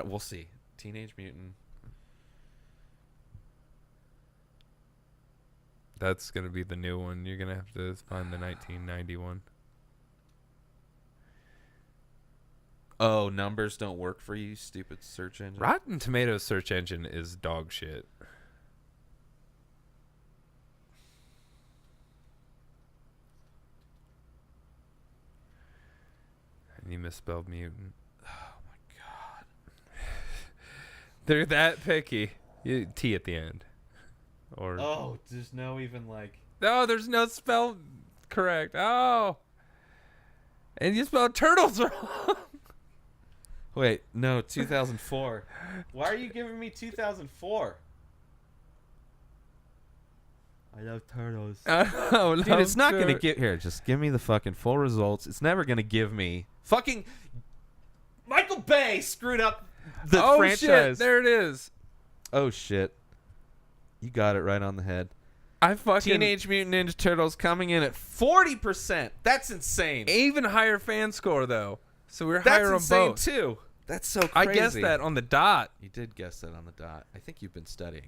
We'll see. Teenage Mutant. That's going to be the new one. You're going to have to find the 1991. Oh, numbers don't work for you, stupid search engine. Rotten Tomatoes search engine is dog shit. And you misspelled mutant. Oh my god. They're that picky. T at the end. Or there's no even like. No, there's no spell correct. Oh. And you spelled turtles wrong. Wait, no, 2004. Why are you giving me 2004? I love turtles. Oh, dude, it's not gonna give here. Just give me the fucking full results. It's never gonna give me fucking. Michael Bay screwed up the franchise. Shit, there it is. Oh shit. You got it right on the head. Teenage Mutant Ninja Turtles coming in at 40%. That's insane. Even higher fan score though. So we're That's higher on insane both too. That's so crazy. I guessed that on the dot. You did guess that on the dot. I think you've been studying.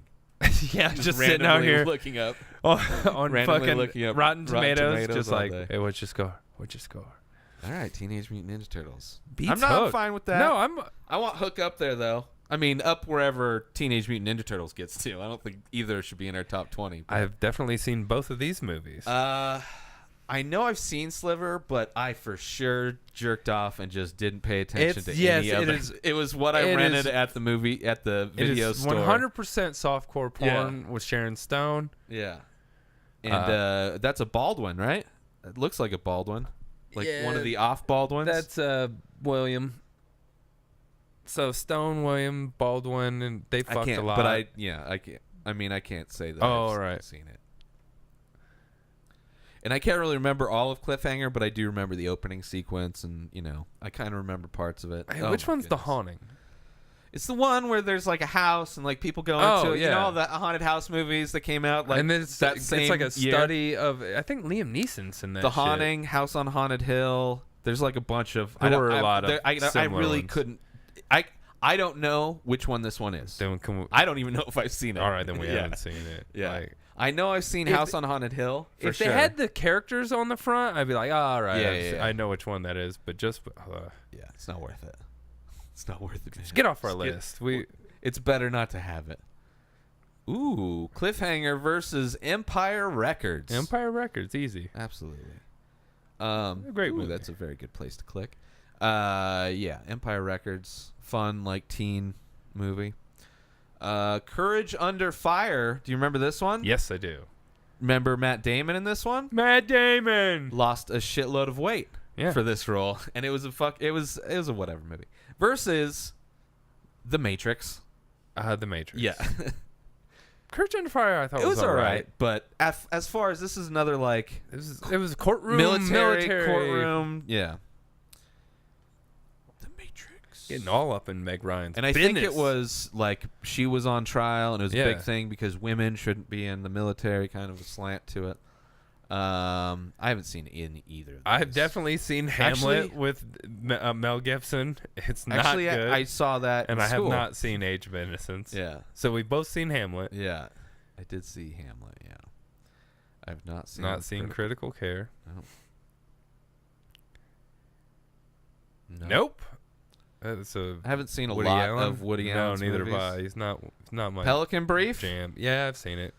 Yeah, just sitting out here looking up on randomly fucking looking up Rotten Tomatoes just all like, day. hey, what'd you score? What'd you score? All right, Teenage Mutant Ninja Turtles. Beats I'm not Hook. fine with that. No, I want Hook up there though. I mean, up wherever Teenage Mutant Ninja Turtles gets to. I don't think either should be in our top 20. I've definitely seen both of these movies. I I know I've seen Sliver, but I for sure jerked off and just didn't pay attention to Yes, any it other. is- It was what I it rented is- at the video It is store. 100% softcore porn with Sharon Stone. Yeah. And that's a Baldwin, right? It looks like a Baldwin. Like one of the off Baldwins. That's William. So Stone, William, Baldwin, and they I fucked can't, a lot. but I can't. I mean, I can't say that Oh, I've right. seen it. And I can't really remember all of Cliffhanger, but I do remember the opening sequence, and I kind of remember parts of it. Hey, Oh which my one's The goodness. Haunting? It's the one where there's like a house and like people go into it. yeah. You know all the haunted house movies that came out like And then it's that same like a year? study of, I think Liam Neeson's in that The shit. Haunting, House on Haunted Hill. There's like a bunch of. There were a lot of I similar really ones. couldn't. I don't know which one this one is. Then can we, I don't even know if I've seen it. all right, then we Yeah. haven't seen it. Yeah. Like, I know I've seen If- House on Haunted Hill. For if sure. they had the characters on the front, I'd be like, oh, all right, Yeah, I yeah. know which one that is. But just Yeah, it's not worth it. It's not worth it. Man. get off our Just list. It's better not to have it. Ooh, Cliffhanger versus Empire Records. Empire Records, easy. Absolutely. Great movie. That's a very good place to click. Yeah, Empire Records, fun like teen movie. Courage Under Fire. Do you remember this one? Yes, I do. Remember Matt Damon in this one? Matt Damon. Lost a shitload of weight Yeah. for this role, and it was a whatever movie. Versus The Matrix. The Matrix. Yeah. Courage Under Fire, I thought It was all all right. right, but as far as this is another like It was courtroom, military courtroom, yeah. The Matrix. Getting all up in Meg Ryan's And I business. think it was like she was on trial, and it was a Yeah. big thing because women shouldn't be in the military, kind of a slant to it. I haven't seen in either. Of I've these. definitely seen Hamlet Actually- with Mel Gibson. It's not Actually good. I saw that, and in I have school. not seen Age of Innocence. Yeah, So we've both seen Hamlet. yeah, I did see Hamlet. Yeah, I've not seen. Not seen Critical Care. No. Nope. It's a I haven't seen a Woody lot Allen? of Woody Allen's No, neither movies. have I. He's not my Pelican Brief. jam. Yeah, I've seen it.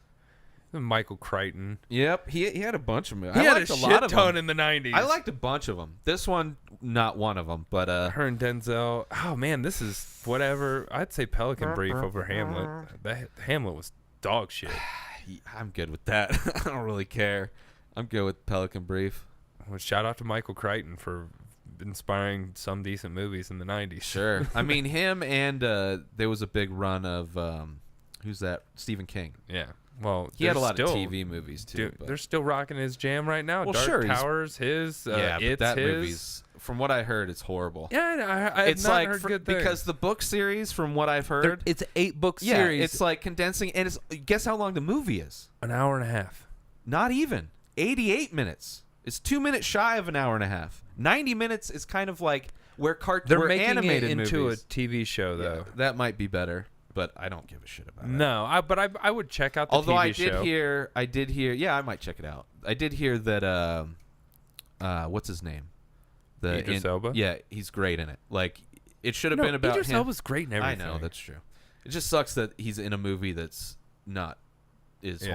Michael Crichton. Yep, he had a bunch of movies. He I had liked a a lot shit of ton them. in the 90s. I liked a bunch of them. This one, not one of them, but her and Denzel. Oh man, this is whatever. I'd say Pelican Brief over Hamlet. That Hamlet was dog shit. I'm good with that. I don't really care. I'm good with Pelican Brief. Well, shout out to Michael Crichton for inspiring some decent movies in the 90s. Sure. I mean, him and there was a big run of who's that? Stephen King. Yeah. Well, He had a there's lot of still- TV movies too. Dude, but- they're still rocking his jam right now. Well, Dark sure, he's- Towers, his. yeah, It's but that his. movie's, from what I heard, it's horrible. Yeah, I It's have not like heard good things. because the book series, from what I've heard, it's an 8-book yeah, series. it's like condensing. And it's guess how long the movie is? an hour and a half. Not even 88 minutes. It's 2 minutes shy of an hour and a half. 90 minutes is kind of like where They're where making animated it into movies. a TV show, Yeah, though. that might be better, but I don't give a shit about it. No, but I would check out the Although TV show. I did hear, yeah, I might check it out. I did hear that, what's his name? Idris Elba? Yeah, he's great in it. Like, it should have been about Idris him. Elba's great in I everything. know, that's true. It just sucks that he's in a movie that's Yeah.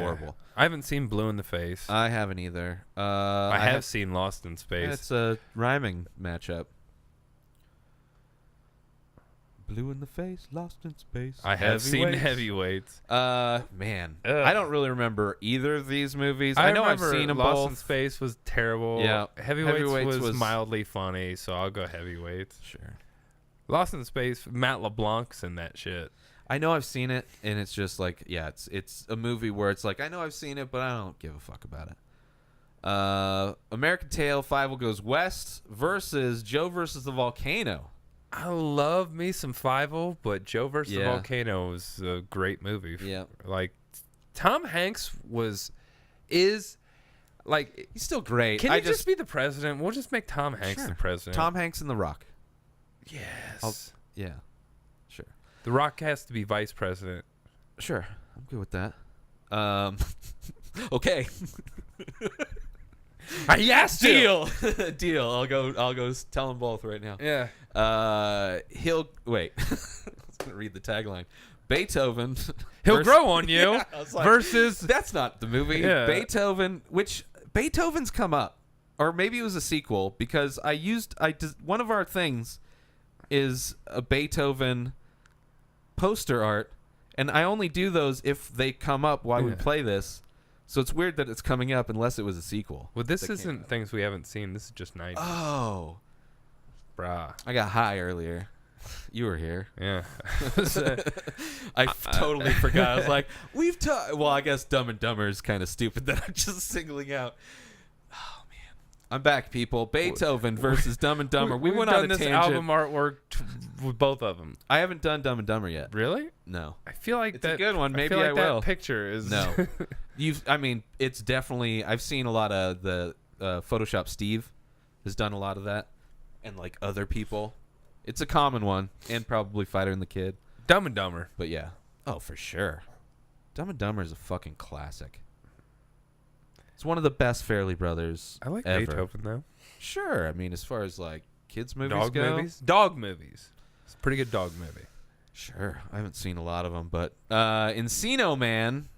horrible. I haven't seen Blue in the Face. I haven't either. I have seen Lost in Space. It's a rhyming matchup. Blue in the face, lost in space. I have seen Heavyweights. Heavyweights. Man, Ugh. I don't really remember either of these movies. I know I've remember seen them Lost both. in Space was terrible. Yeah. Heavyweights was mildly funny, so I'll go Heavyweights. Sure. Lost in Space, Matt LeBlanc's in that shit. I know I've seen it, and it's just like, yeah, it's a movie where it's like, I know I've seen it, but I don't give a fuck about it. American Tail, Five Will Goes West versus Joe versus the Volcano. I love me some Fievel, but Joe versus the Yeah. Volcano was a great movie. Yeah. Like, Tom Hanks is like, He's still great. can I he just be the president? We'll just make Tom Hanks Sure. the president. Tom Hanks and The Rock. Yes. Yeah, sure. The Rock has to be vice president. Sure, I'm good with that. Okay. He asked you. Deal. Deal. I'll go tell them both right now. Yeah. He'll wait. I was gonna read the tagline. Beethoven. He'll grow on you Yeah, I was like, versus That's not the movie. Yeah. Beethoven, which Beethoven's come up. or maybe it was a sequel, because one of our things is a Beethoven poster art, and I only do those if they come up while we play this. So it's weird that it's coming up unless it was a sequel. Well, this isn't things we haven't seen. This is just 90s. Oh. Brah. I got high earlier. You were here. Yeah. I totally forgot. I was like, well, I guess Dumb and Dumber is kind of stupid that I'm just singling out. Oh, man. I'm back, people. Beethoven versus Dumb and Dumber. We went on a this tangent. album artwork with both of them. I haven't done Dumb and Dumber yet. Really? No. I feel like It's a good one. Maybe I, feel I like will. That picture is No. It's definitely, I've seen a lot of the Photoshop Steve has done a lot of that, and like other people. It's a common one, and probably Fighter and the Kid. Dumb and Dumber. But yeah. Oh, for sure. Dumb and Dumber is a fucking classic. It's one of the best Farrelly Brothers I like ever. Beethoven, though. Sure. I mean, as far as like kids movies Dog go. movies? Dog movies. It's a pretty good dog movie. Sure. I haven't seen a lot of them, but Encino Man,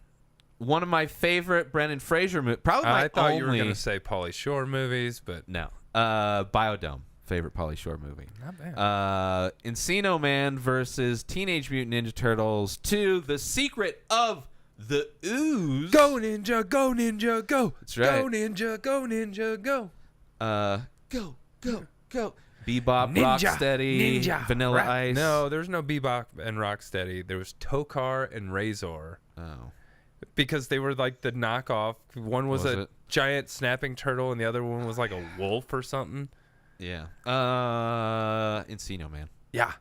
one of my favorite Brendan Fraser movies. Probably my I thought only. you were going to say Pauly Shore movies, but No. Biodome. Favorite Pauly Shore movie. not bad. Encino Man versus Teenage Mutant Ninja Turtles 2, The Secret of the Ooze. Go Ninja, go Ninja, go. That's right. Go Ninja, go Ninja, go. Go. Bebop, Ninja, Rocksteady, Ninja, Vanilla Ice. No, there's no Bebop and Rocksteady. There was Tokar and Razor. Oh. Because they were like the knockoff. One was a it? giant snapping turtle, and the other one was like a wolf or something. Yeah. Encino Man. Yeah.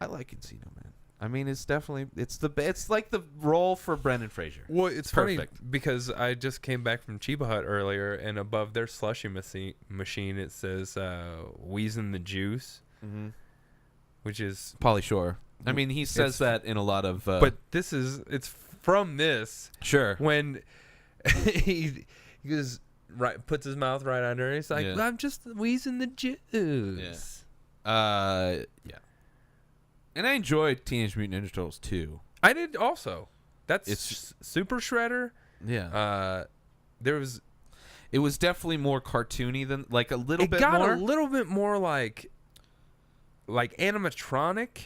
I like Encino Man. I mean, it's definitely it's like the role for Brendan Fraser. Well, it's Perfect. funny because I just came back from Chiba Hut earlier, and above their slushy machine it says "Wheezin' the Juice," which is Pauly Shore. I mean, he says that in a lot of. but it's from this. Sure. When he goes puts his mouth right under it, he's like, Yeah. "I'm just wheezing the juice." Yeah. And I enjoyed Teenage Mutant Ninja Turtles 2. I did also. That's It's- Super Shredder. Yeah. There was It was definitely more cartoony than like a little it bit got more. a little bit more like animatronic.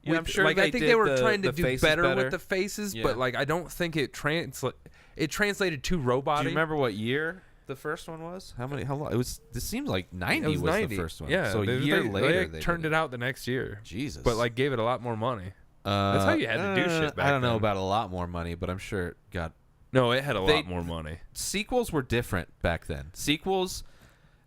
Yeah, I'm sure like they I think did they were the- trying to the do faces better better. with the faces, Yeah. but like I don't think it translated too robot-y. Do you remember what year the first one was? How long? It was. This seems like 90 was 90. the first one. Yeah, So a year later they turned it out the next year. Jesus. But like gave it a lot more money. That's how you had to do shit back I don't know then. about a lot more money, but I'm sure it got. No, it had a They- lot more money. Sequels were different back then. Sequels.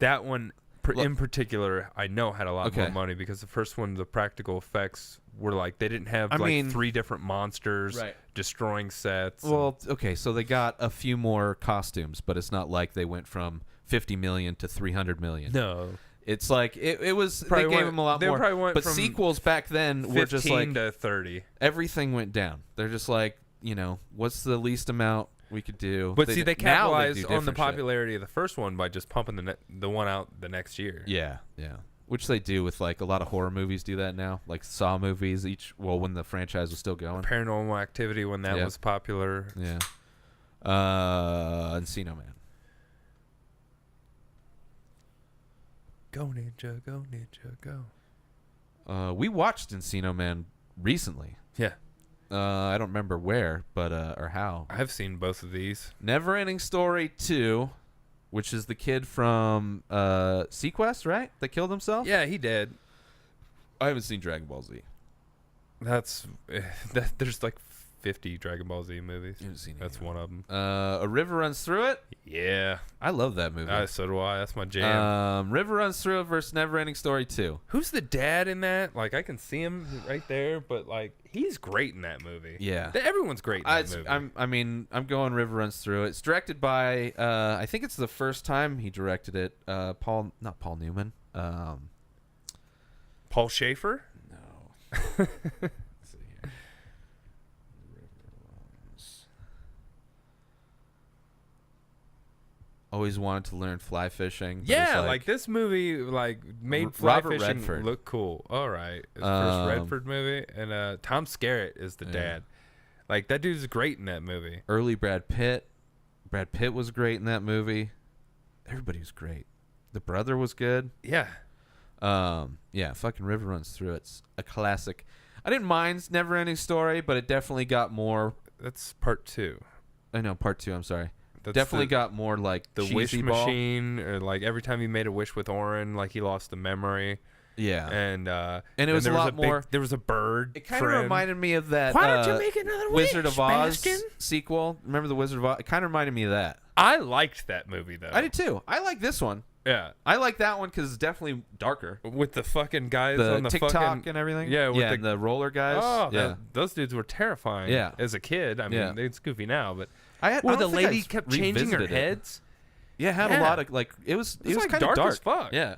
That one in particular, I know had a lot more Okay. money because the first one, the practical effects were like they didn't have I like mean- 3 different monsters Right. destroying sets. Well, okay, so they got a few more costumes, but it's not like they went from 50 million to 300 million. no, It's like it was. Probably they gave went- them a lot they more. probably went but from sequels back then were 15 just like to 30. everything went down. They're just like, what's the least amount we could do? But see, they now do capitalized on the different shit. popularity of the first one by just pumping the one out the next year. Yeah. Which they do with like a lot of horror movies do that now, like Saw movies. When the franchise was still going. Paranormal Activity when that Yep. was popular. Yeah. Encino Man. Go Ninja, go Ninja, go. We watched Encino Man recently. Yeah, I don't remember where, but or how. I've seen both of these. Neverending Story 2, which is the kid from Sequest, right? That killed himself? Yeah, he did. I haven't seen Dragon Ball Z. That's there's like 50 Dragon Ball Z movies. You haven't seen That's any one of them. A River Runs Through It. Yeah, I love that movie. so do I. That's my jam. River Runs Through It versus Neverending Story 2. Who's the dad in that? Like I can see him right there, but like he's great in that movie. Yeah. Everyone's great in that movie. I'm going River Runs Through It. It's directed by I think it's the first time he directed it. Not Paul Newman. Paul Schaefer? No. Let's see here. River Runs. Always wanted to learn fly fishing. but Yeah, it's like this movie made fly Robert fishing Redford. look cool. All right. His first Redford movie. And Tom Skerritt is the dad. Like that dude's great in that movie. early Brad Pitt. Brad Pitt was great in that movie. everybody was great. The brother was good. Yeah. Fucking River Runs Through It's a classic. I didn't mind Never Ending Story, but it definitely got more. That's part 2. I know, part 2. I'm sorry. That's definitely got more like the cheesy wish ball. machine, or like every time he made a wish with Orin, like he lost the memory. Yeah, and it was a lot more. There was a bird. It kind of reminded me of that. Why don't you make another Wizard wish, of Oz Baskin? sequel? Remember the Wizard of Oz? It kind of reminded me of that. I liked that movie though. I did too. I like this one. Yeah, I like that one because it's definitely darker. with the fucking guys The on the TikTok fucking and everything. Yeah, with and the roller guys. Oh, yeah. those dudes were terrifying. Yeah. as a kid. I mean, Yeah. it's goofy now, but I where the don't think lady I kept changing her revisited it. heads. Yeah, it had a Yeah. lot of like it was like, kind of dark dark as fuck. Yeah.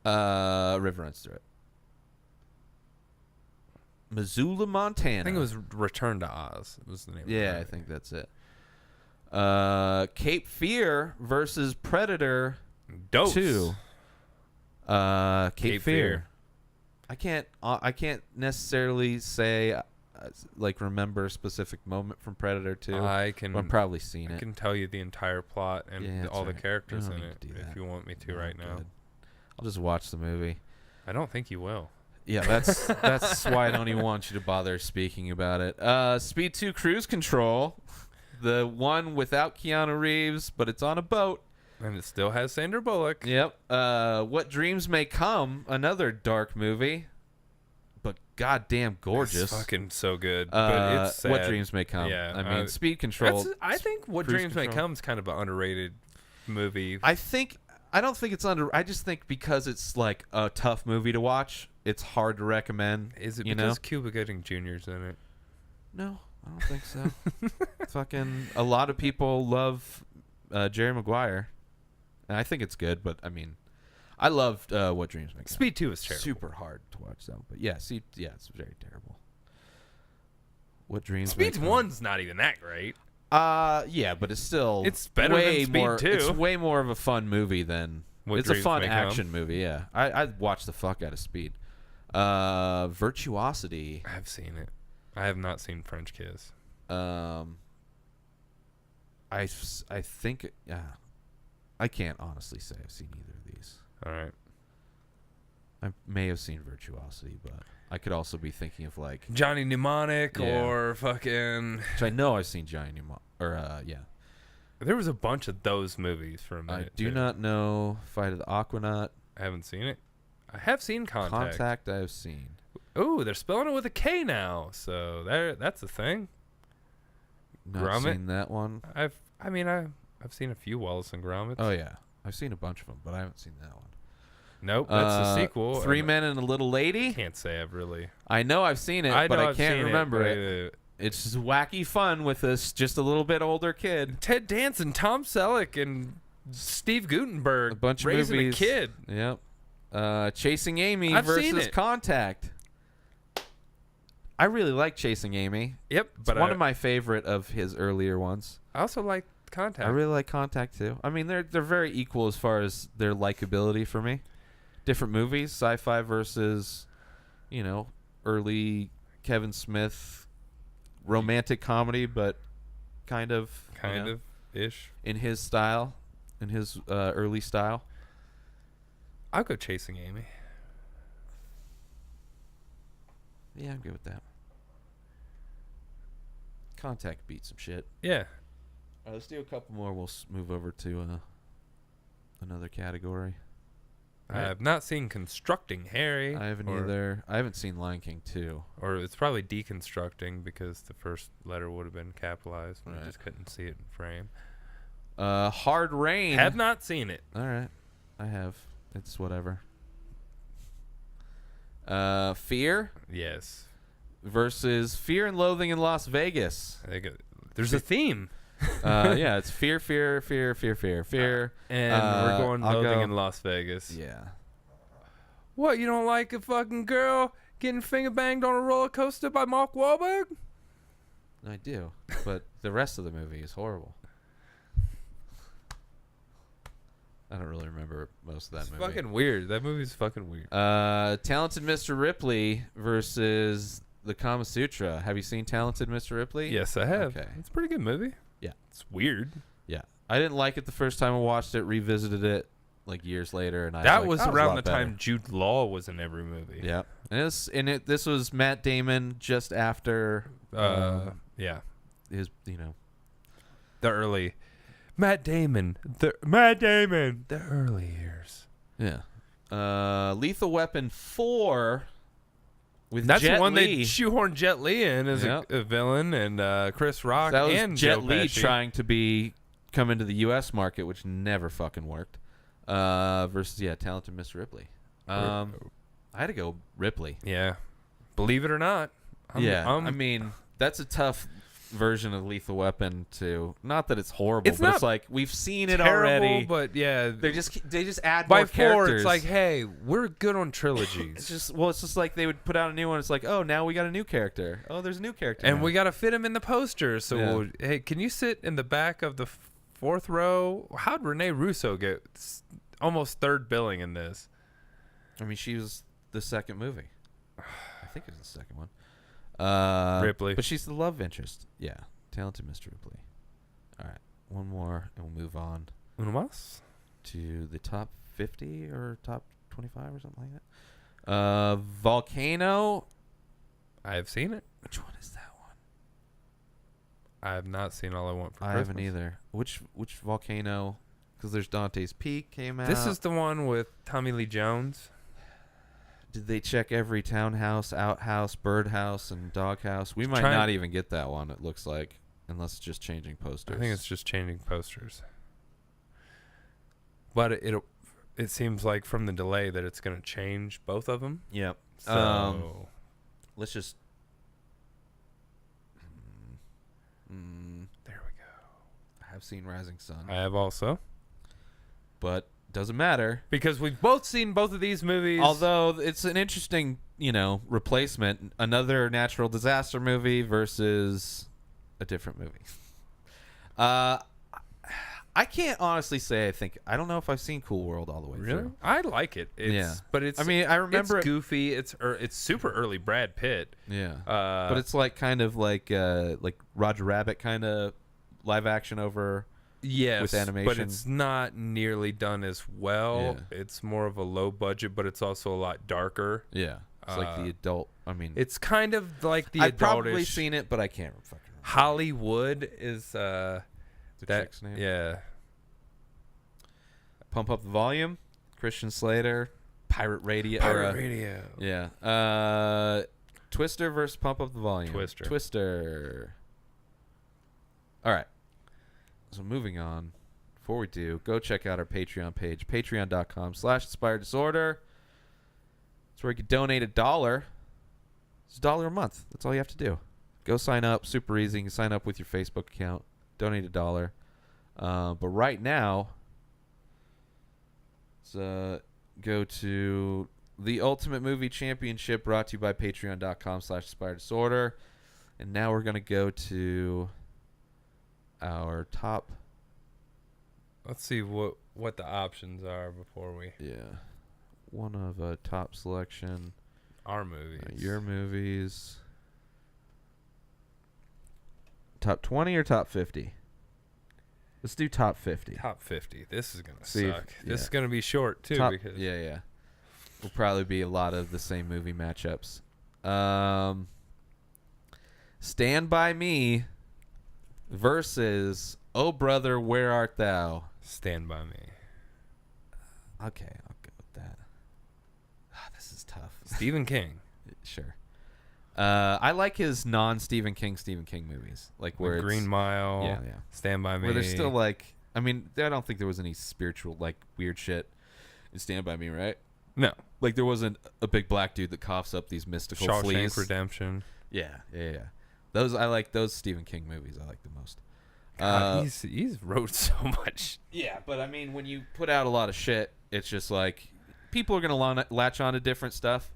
River Runs Through It. Missoula, Montana. I think it was Return to Oz. Was the name? Yeah, of I it. think that's it. Cape Fear versus Predator Dose. 2. Cape Cape Fear. I can't necessarily say like remember a specific moment from Predator 2. I can. I've probably seen I it. can tell you the entire plot and Yeah, that's all the right. characters You in don't it need to do if that. you want me to No, right I'm now. good. I'll just watch the movie. I don't think you will. Yeah, that's why I don't even want you to bother speaking about it. Speed 2 Cruise Control, the one without Keanu Reeves, but it's on a boat. And it still has Sandra Bullock. Yep. What Dreams May Come, another dark movie, but goddamn gorgeous. It's fucking so good. But it's sad. What Dreams May Come. Yeah, I mean, Speed Control. I think What Cruise Dreams May Control. Come is kind of an underrated movie. I don't think it's under. I just think because it's like a tough movie to watch, it's hard to recommend. Is it you because know? Cuba Gooding Jr.'s in it? No, I don't think so. Fucking a lot of people love Jerry Maguire, and I think it's good. But I mean, I loved What Dreams May Come. Speed 2 is terrible. Super hard to watch though. But yeah, it's very terrible. What Dreams Speed May Come. 1's not even that great. Yeah, but it's still It's better than way Speed more, 2. It's way more of a fun movie than What it's a Dreams fun May Come. action movie. Yeah, I'd watch the fuck out of Speed. Virtuosity. I've seen it. I have not seen French Kiss. I think I can't honestly say I've seen either of these. All right. I may have seen Virtuosity, but I could also be thinking of like, Johnny Mnemonic Yeah. or fucking. which I know I've seen Johnny Mnemonic, yeah. There was a bunch of those movies for a I minute. do too. not know Fight of the Aquanaut. I haven't seen it. I have seen Contact. Contact I have seen. Oh, they're spelling it with a K now, so that's a thing. Not Gromit? seen that one. I've seen a few Wallace and Gromit. Oh yeah, I've seen a bunch of them, but I haven't seen that one. Nope, that's a sequel. Three and Men and a Little Lady. I can't say I've really. I know I've seen it, I but know I I've can't seen remember it. it. It's just wacky fun with this just a little bit older kid. Ted Danson, Tom Selleck, and Steve Gutenberg A bunch of raising movies. a kid. Yep. Chasing Amy I've seen versus it. Contact. I really like Chasing Amy. Yep, It's but one of my favorite of his earlier ones. I also like Contact. I really like Contact too. I mean, they're very equal as far as their likability for me. Different movies, sci-fi versus, early Kevin Smith, romantic comedy, but kind of ish. in his style, in his early style. I'll go Chasing Amy. Yeah, I'm good with that. Contact beat some shit. Yeah. All right, let's do a couple more. We'll move over to another category. I have not seen Constructing Harry. I haven't or, either. I haven't seen Lion King 2. Or it's probably Deconstructing because the first letter would have been capitalized and I Right. just couldn't see it in frame. Hard Rain. Have not seen it. All right. I have. It's whatever. Fear Yes. versus Fear and Loathing in Las Vegas. There's a theme. Yeah, it's fear. And we're going I'll Loathing go- in Las Vegas. Yeah. What, you don't like a fucking girl getting finger banged on a roller coaster by Mark Wahlberg? I do. But the rest of the movie is horrible. I don't really remember most of that It's movie. fucking weird. That movie's fucking weird. Talented Mr. Ripley versus the Kama Sutra. Have you seen Talented Mr. Ripley? Yes, I have. Okay. It's a pretty good movie. Yeah. It's weird. Yeah. I didn't like it the first time I watched it. Revisited it like years later, and that was was like, around a the lot time better. Jude Law was in every movie. Yeah, and this was Matt Damon just after. Yeah, his the early Matt Damon, the early years. Yeah. Lethal Weapon 4 with That's Jet the one Li. they shoehorned Jet Li in as Yep. a villain, and Chris Rock That was and Jet Joe Li Pesci. trying to come into the U.S. market, which never fucking worked. Versus talented Miss Ripley. I had to go Ripley. Yeah, believe it or not. I mean, that's a tough version of Lethal Weapon to. Not that it's horrible, It's but not it's like we've seen it terrible, already. but yeah, They just add by more 4, characters. it's like, hey, we're good on trilogies. It's just like they would put out a new one. It's like, oh, now we got a new character. Oh, there's a new character, and now. we got to fit him in the poster. So, Yeah. hey, can you sit in the back of the fourth row? How'd Rene Russo get almost third billing in this? I mean, she was the second movie. I think it was the second one. Ripley. But she's the love interest. Yeah. Talented Mr. Ripley. All right. One more, and we'll move on Uno más? to the top 50 or top 25 or something like that. Volcano. I have seen it. Which one is that one? I have not seen All I Want for I Christmas. haven't either. Which volcano? Because there's Dante's Peak came out. This is the one with Tommy Lee Jones. Did they check every townhouse, outhouse, birdhouse, and doghouse? We might Trying- not even get that one, it looks like, unless it's just changing posters. I think it's just changing posters. But it seems like from the delay that it's going to change both of them. Yep. So Let's just... there we go. I have seen Rising Sun, I have also. but doesn't matter. Because we've both seen both of these movies. Although it's an interesting, replacement. Another natural disaster movie versus a different movie. I can't honestly say I don't know if I've seen Cool World all the way Really? through. I like it. Yeah. But it's. I mean, I remember it's it- goofy. It's super early Brad Pitt. Yeah. Uh, But it's like kind of like Roger Rabbit kind of live action over. Yes, with but animation. it's not nearly done as well. Yeah. It's more of a low budget, but it's also a lot darker. Yeah. It's like the adult. I mean, It's kind of like the I've probably adultish. seen it, but I can't fucking remember. Hollywood is The that chick's name. yeah. Pump Up the Volume. Christian Slater. Pirate Radio. Pirate Radio. Yeah. Twister versus Pump Up the Volume. Twister. All right. So moving on. Before we do, go check out our Patreon page, patreon.com/Inspired Disorder. It's where you can donate $1. It's $1 a month. That's all you have to do. Go sign up. Super easy. You can sign up with your Facebook account. Donate $1. But right now, let's go to the Ultimate Movie Championship, brought to you by patreon.com/Inspired Disorder. And now we're going to go to our top. Let's see what the options are before we One of a top selection. our movies. Your movies. Top 20 or top 50? Let's do top 50. Top 50. This is gonna See if- suck. This yeah. is gonna be short too. Top, because yeah. Will probably be a lot of the same movie matchups. Stand By Me versus Oh Brother, Where Art Thou? Stand By Me. Okay, I'll go with that. This is tough. Stephen King. Sure. I like his non-Stephen King movies, like where it's Green Mile. Yeah. Stand By Me. where there's still like, I mean, I don't think there was any spiritual like weird shit in Stand By Me, right? no. Like there wasn't a big black dude that coughs up these mystical Shawshank fleas. Redemption. Yeah. Those I like those Stephen King movies. I like the most. God, he's wrote so much. Yeah, but I mean, when you put out a lot of shit, it's just like people are gonna latch on to different stuff,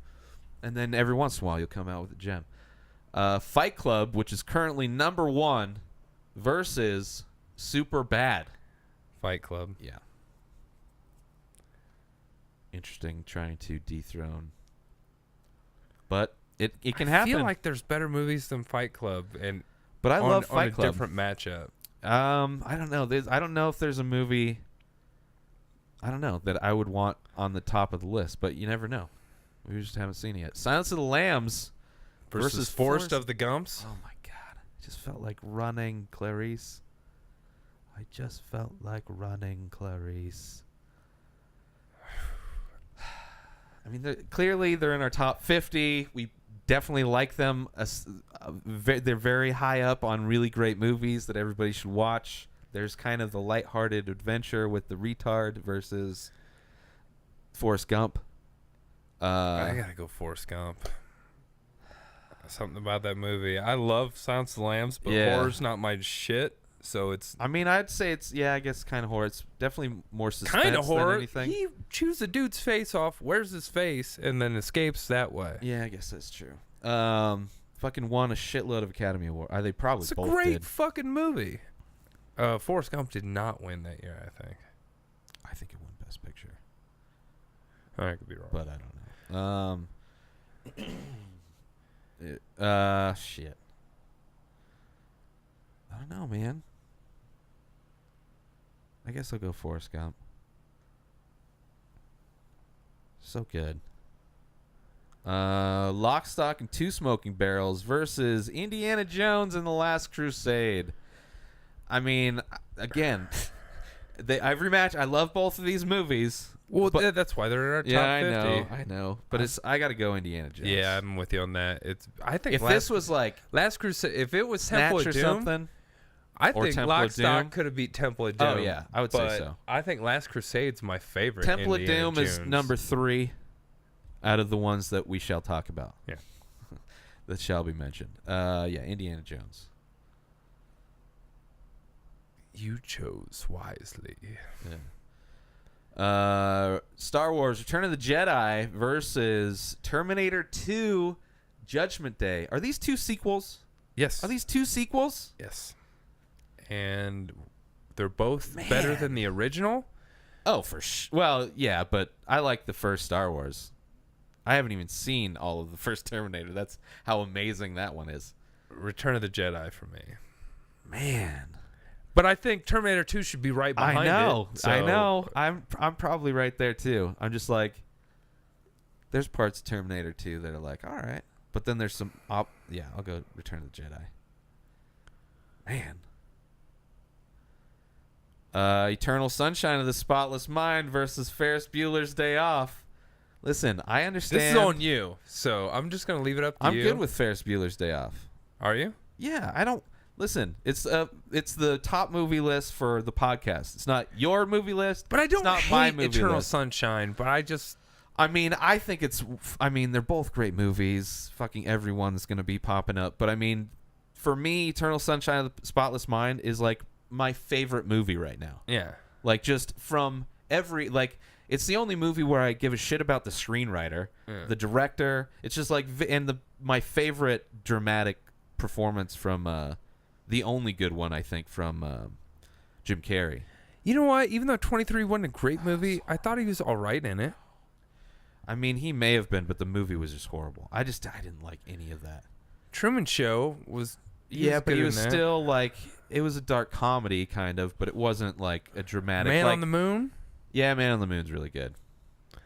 and then every once in a while you'll come out with a gem. Fight Club, which is currently number 1, versus Super Bad. Fight Club. Yeah. Interesting, trying to dethrone, but it can happen. I feel like there's better movies than Fight Club, and but I love on Fight a Club. different matchup. I don't know. I don't know if there's a movie. I don't know that I would want on the top of the list, but you never know. We just haven't seen it yet. Silence of the Lambs versus Forrest of the Gumps. Oh my God! I just felt like running, Clarice. I just felt like running, Clarice. I mean, clearly they're in our top 50. We definitely like them. They're very high up on really great movies that everybody should watch. There's kind of the lighthearted adventure with the retard versus Forrest Gump. I gotta go Forrest Gump. Something about that movie. I love Silence of the Lambs, but horror's not my shit. So it's. I mean, I'd say it's I guess kind of horror. It's definitely more suspense kind of horror. than anything. He chews a dude's face off, wears his face, and then escapes that way. Yeah, I guess that's true. Fucking won a shitload of Academy Awards. They probably It's a both great did. fucking movie. Forrest Gump did not win that year, I think. I think it won Best Picture, I could be wrong. but I don't know. Shit. I don't know, man. I guess I'll go Forrest Gump. So good. Lock, Stock, and Two Smoking Barrels versus Indiana Jones and the Last Crusade. I mean, again, I've rematched. I love both of these movies. Well, that's why they're in our top 50. I know. But I got to go Indiana Jones. Yeah, I'm with you on that. I think if this was like Last Crusade, if it was Snatch Temple or of Doom, something, I or think Temple Lock, of Stock Doom. could have beat Temple of Doom. Oh, yeah, I would say but so. I think Last Crusade's my favorite. Temple of Indiana Doom is Jones. number 3 out of the ones that we shall talk about. Yeah. That shall be mentioned. Indiana Jones. You chose wisely. Yeah. Star Wars Return of the Jedi versus Terminator 2 Judgment Day. Are these two sequels? Yes. Are these two sequels? Yes. And they're both better than the original? Oh, well, yeah, but I like the first Star Wars. I haven't even seen all of the first Terminator. That's how amazing that one is. Return of the Jedi for me. Man. But I think Terminator 2 should be right behind I know. it. I know. I'm probably right there too. I'm just like, there's parts of Terminator 2 that are like, all right. But then there's some I'll go Return of the Jedi. Man. Eternal Sunshine of the Spotless Mind versus Ferris Bueller's Day Off. Listen, I understand. This is on you, so I'm just going to leave it up to you. I'm good with Ferris Bueller's Day Off. Are you? Yeah, I don't... Listen, it's the top movie list for the podcast. It's not your movie list. But I don't it's not hate my movie Eternal list. Sunshine, but I just... I mean, I think they're both great movies. Fucking everyone's going to be popping up. But I mean, for me, Eternal Sunshine of the Spotless Mind is like my favorite movie right now. Yeah. Like just from it's the only movie where I give a shit about the screenwriter, the director. It's just like, and my favorite dramatic performance from the only good one, I think, from Jim Carrey. You know what? Even though 23 wasn't a great movie, I thought he was all right in it. I mean, he may have been, but the movie was just horrible. I didn't like any of that. Truman Show was... But he was still like, it was a dark comedy kind of, but it wasn't like a dramatic. Man on the Moon? Yeah, Man on the Moon's really good.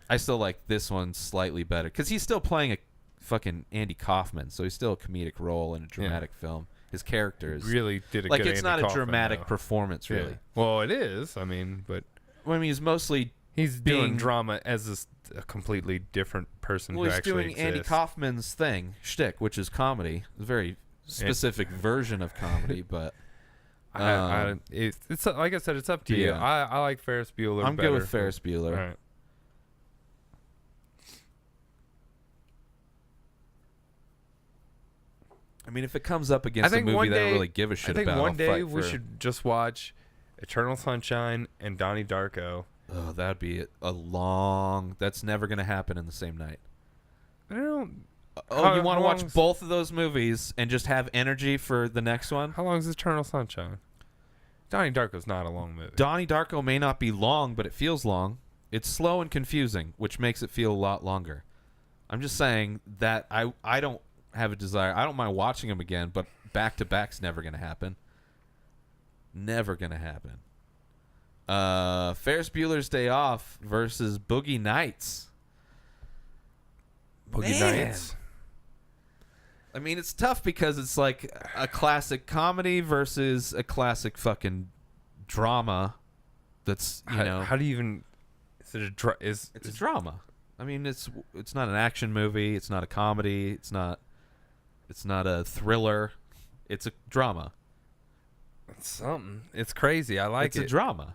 I still like this one slightly better because he's still playing a fucking Andy Kaufman, so he's still a comedic role in a dramatic film. His character is really did a like good it's Andy not Kaufman, a dramatic though. performance, really. Yeah. Well, it is. I mean, but Well, I mean, he's mostly he's doing drama as a completely different person well, who he's actually doing exists. Andy Kaufman's thing, shtick, which is comedy. It's a very specific version of comedy, but it's like I said, it's up to you. Yeah. I like Ferris Bueller. I'm better. good with Ferris Bueller. All right. I mean, if it comes up against a movie that I don't really give a shit I think about, one I'll day fight we for- should just watch Eternal Sunshine and Donnie Darko. Oh, that'd be a long. That's never gonna happen in the same night. I don't. Oh, you want to how watch long's- both of those movies and just have energy for the next one? How long is Eternal Sunshine? Donnie Darko's not a long movie. Donnie Darko may not be long, but it feels long. It's slow and confusing, which makes it feel a lot longer. I'm just saying that I don't have a desire. I don't mind watching them again, but back to back's never gonna happen. Never gonna happen. Ferris Bueller's Day Off versus Boogie Nights. Boogie Man. Nights. I mean, it's tough because it's like a classic comedy versus a classic fucking drama. That's How do you even? Is it a it's a drama. I mean, it's not an action movie. It's not a comedy. It's not a thriller. It's a drama. It's something. It's crazy. I like it. It's a drama.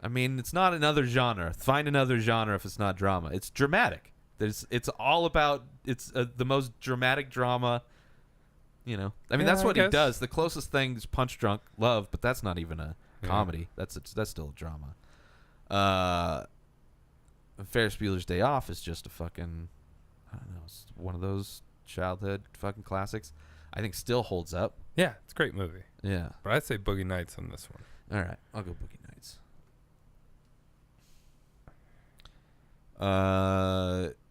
I mean, it's not another genre. Find another genre if it's not drama. It's dramatic. It's all about the most dramatic drama. I mean, that's what he does. The closest thing is Punch Drunk Love, but that's not even a comedy. That's still a drama. Ferris Bueller's Day Off is just a fucking, I don't know, it's one of those childhood fucking classics. I think still holds up. Yeah, it's a great movie. Yeah. But I'd say Boogie Nights on this one. All right, I'll go Boogie Nights.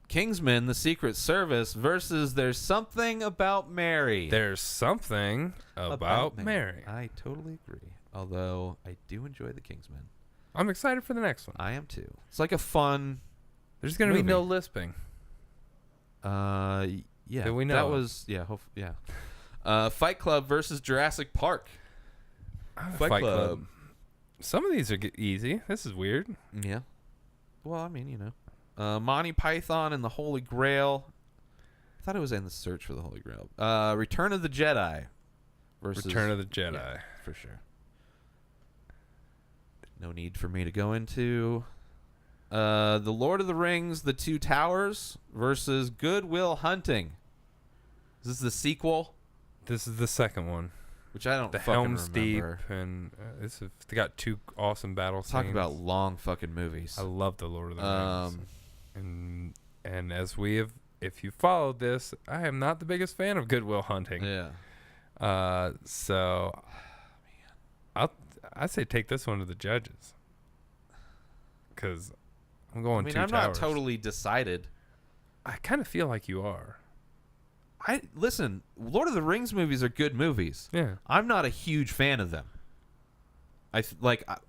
Kingsman: The Secret Service versus There's Something About Mary. There's something about Mary. I totally agree. Although I do enjoy The Kingsman. I'm excited for the next one. I am too. It's like a fun. There's going to be no lisping. Yeah. That we know That of. was yeah. Fight Club versus Jurassic Park. Fight Club. Some of these are easy. This is weird. Yeah. Well, I mean, Monty Python and the Holy Grail. I thought it was in the Search for the Holy Grail. Return of the Jedi versus Return of the Jedi. Yeah, for sure. No need for me to go into The Lord of the Rings: The Two Towers versus Good Will Hunting. Is this the sequel? This is the second one. Which I don't The fucking Helm's Deep, remember. and they got two awesome battle scenes. Talk about long fucking movies. I love the Lord of the Rings. And as if you followed this, I am not the biggest fan of Good Will Hunting. Yeah. So I say take this one to the judges, because I'm going. I'm not totally decided. I kind of feel like you are. Listen, Lord of the Rings movies are good movies. Yeah. I'm not a huge fan of them. I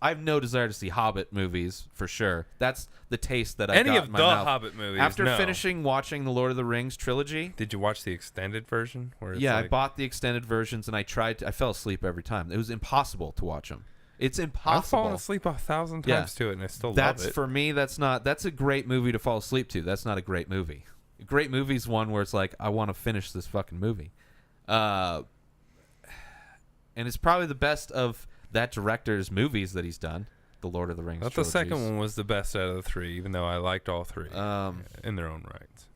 have no desire to see Hobbit movies for sure. That's the taste that I got in my mouth. Hobbit movies. After finishing watching the Lord of the Rings trilogy. Did you watch the extended version? I bought the extended versions and I fell asleep every time. It was impossible to watch them. It's impossible. I've fallen asleep 1,000 times to it, and I still love it. For me, that's a great movie to fall asleep to. That's not a great movie. A great movie is one where it's like, I want to finish this fucking movie. And it's probably the best of that director's movies that he's done. The Lord of the Rings I thought trilogies. the second one was the best out of the three, even though I liked all three in their own rights.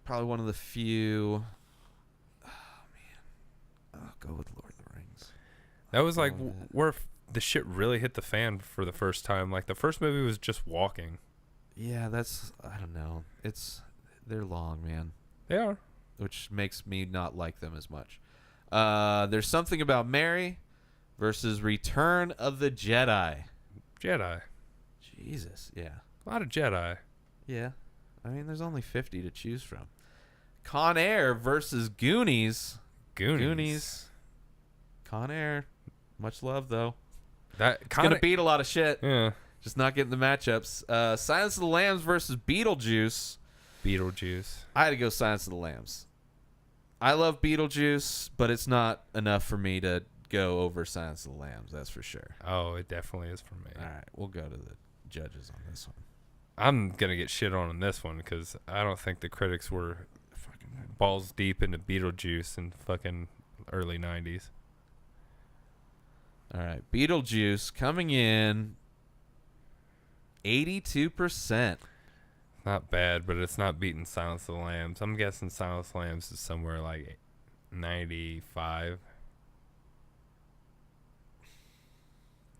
Probably one of the few. Oh, man. I'll go with Lord of the Rings. That was like where the shit really hit the fan for the first time. Like, the first movie was just walking. Yeah, I don't know. They're long, man. They are. Which makes me not like them as much. There's Something About Mary versus Return of the Jedi. Jedi. Jesus, yeah. A lot of Jedi. Yeah. I mean, there's only 50 to choose from. Con Air versus Goonies. Goonies. Con Air. Much love, though. It's going to beat a lot of shit. Yeah. Just not getting the matchups. Silence of the Lambs versus Beetlejuice. Beetlejuice. I had to go Silence of the Lambs. I love Beetlejuice, but it's not enough for me to go over Silence of the Lambs, that's for sure. Oh, it definitely is for me. All right, we'll go to the judges on this one. I'm going to get shit on this one because I don't think the critics were fucking balls deep into Beetlejuice in fucking early 90s. All right, Beetlejuice coming in 82%. Not bad, but it's not beating Silence of the Lambs. I'm guessing Silence of the Lambs is somewhere like 95.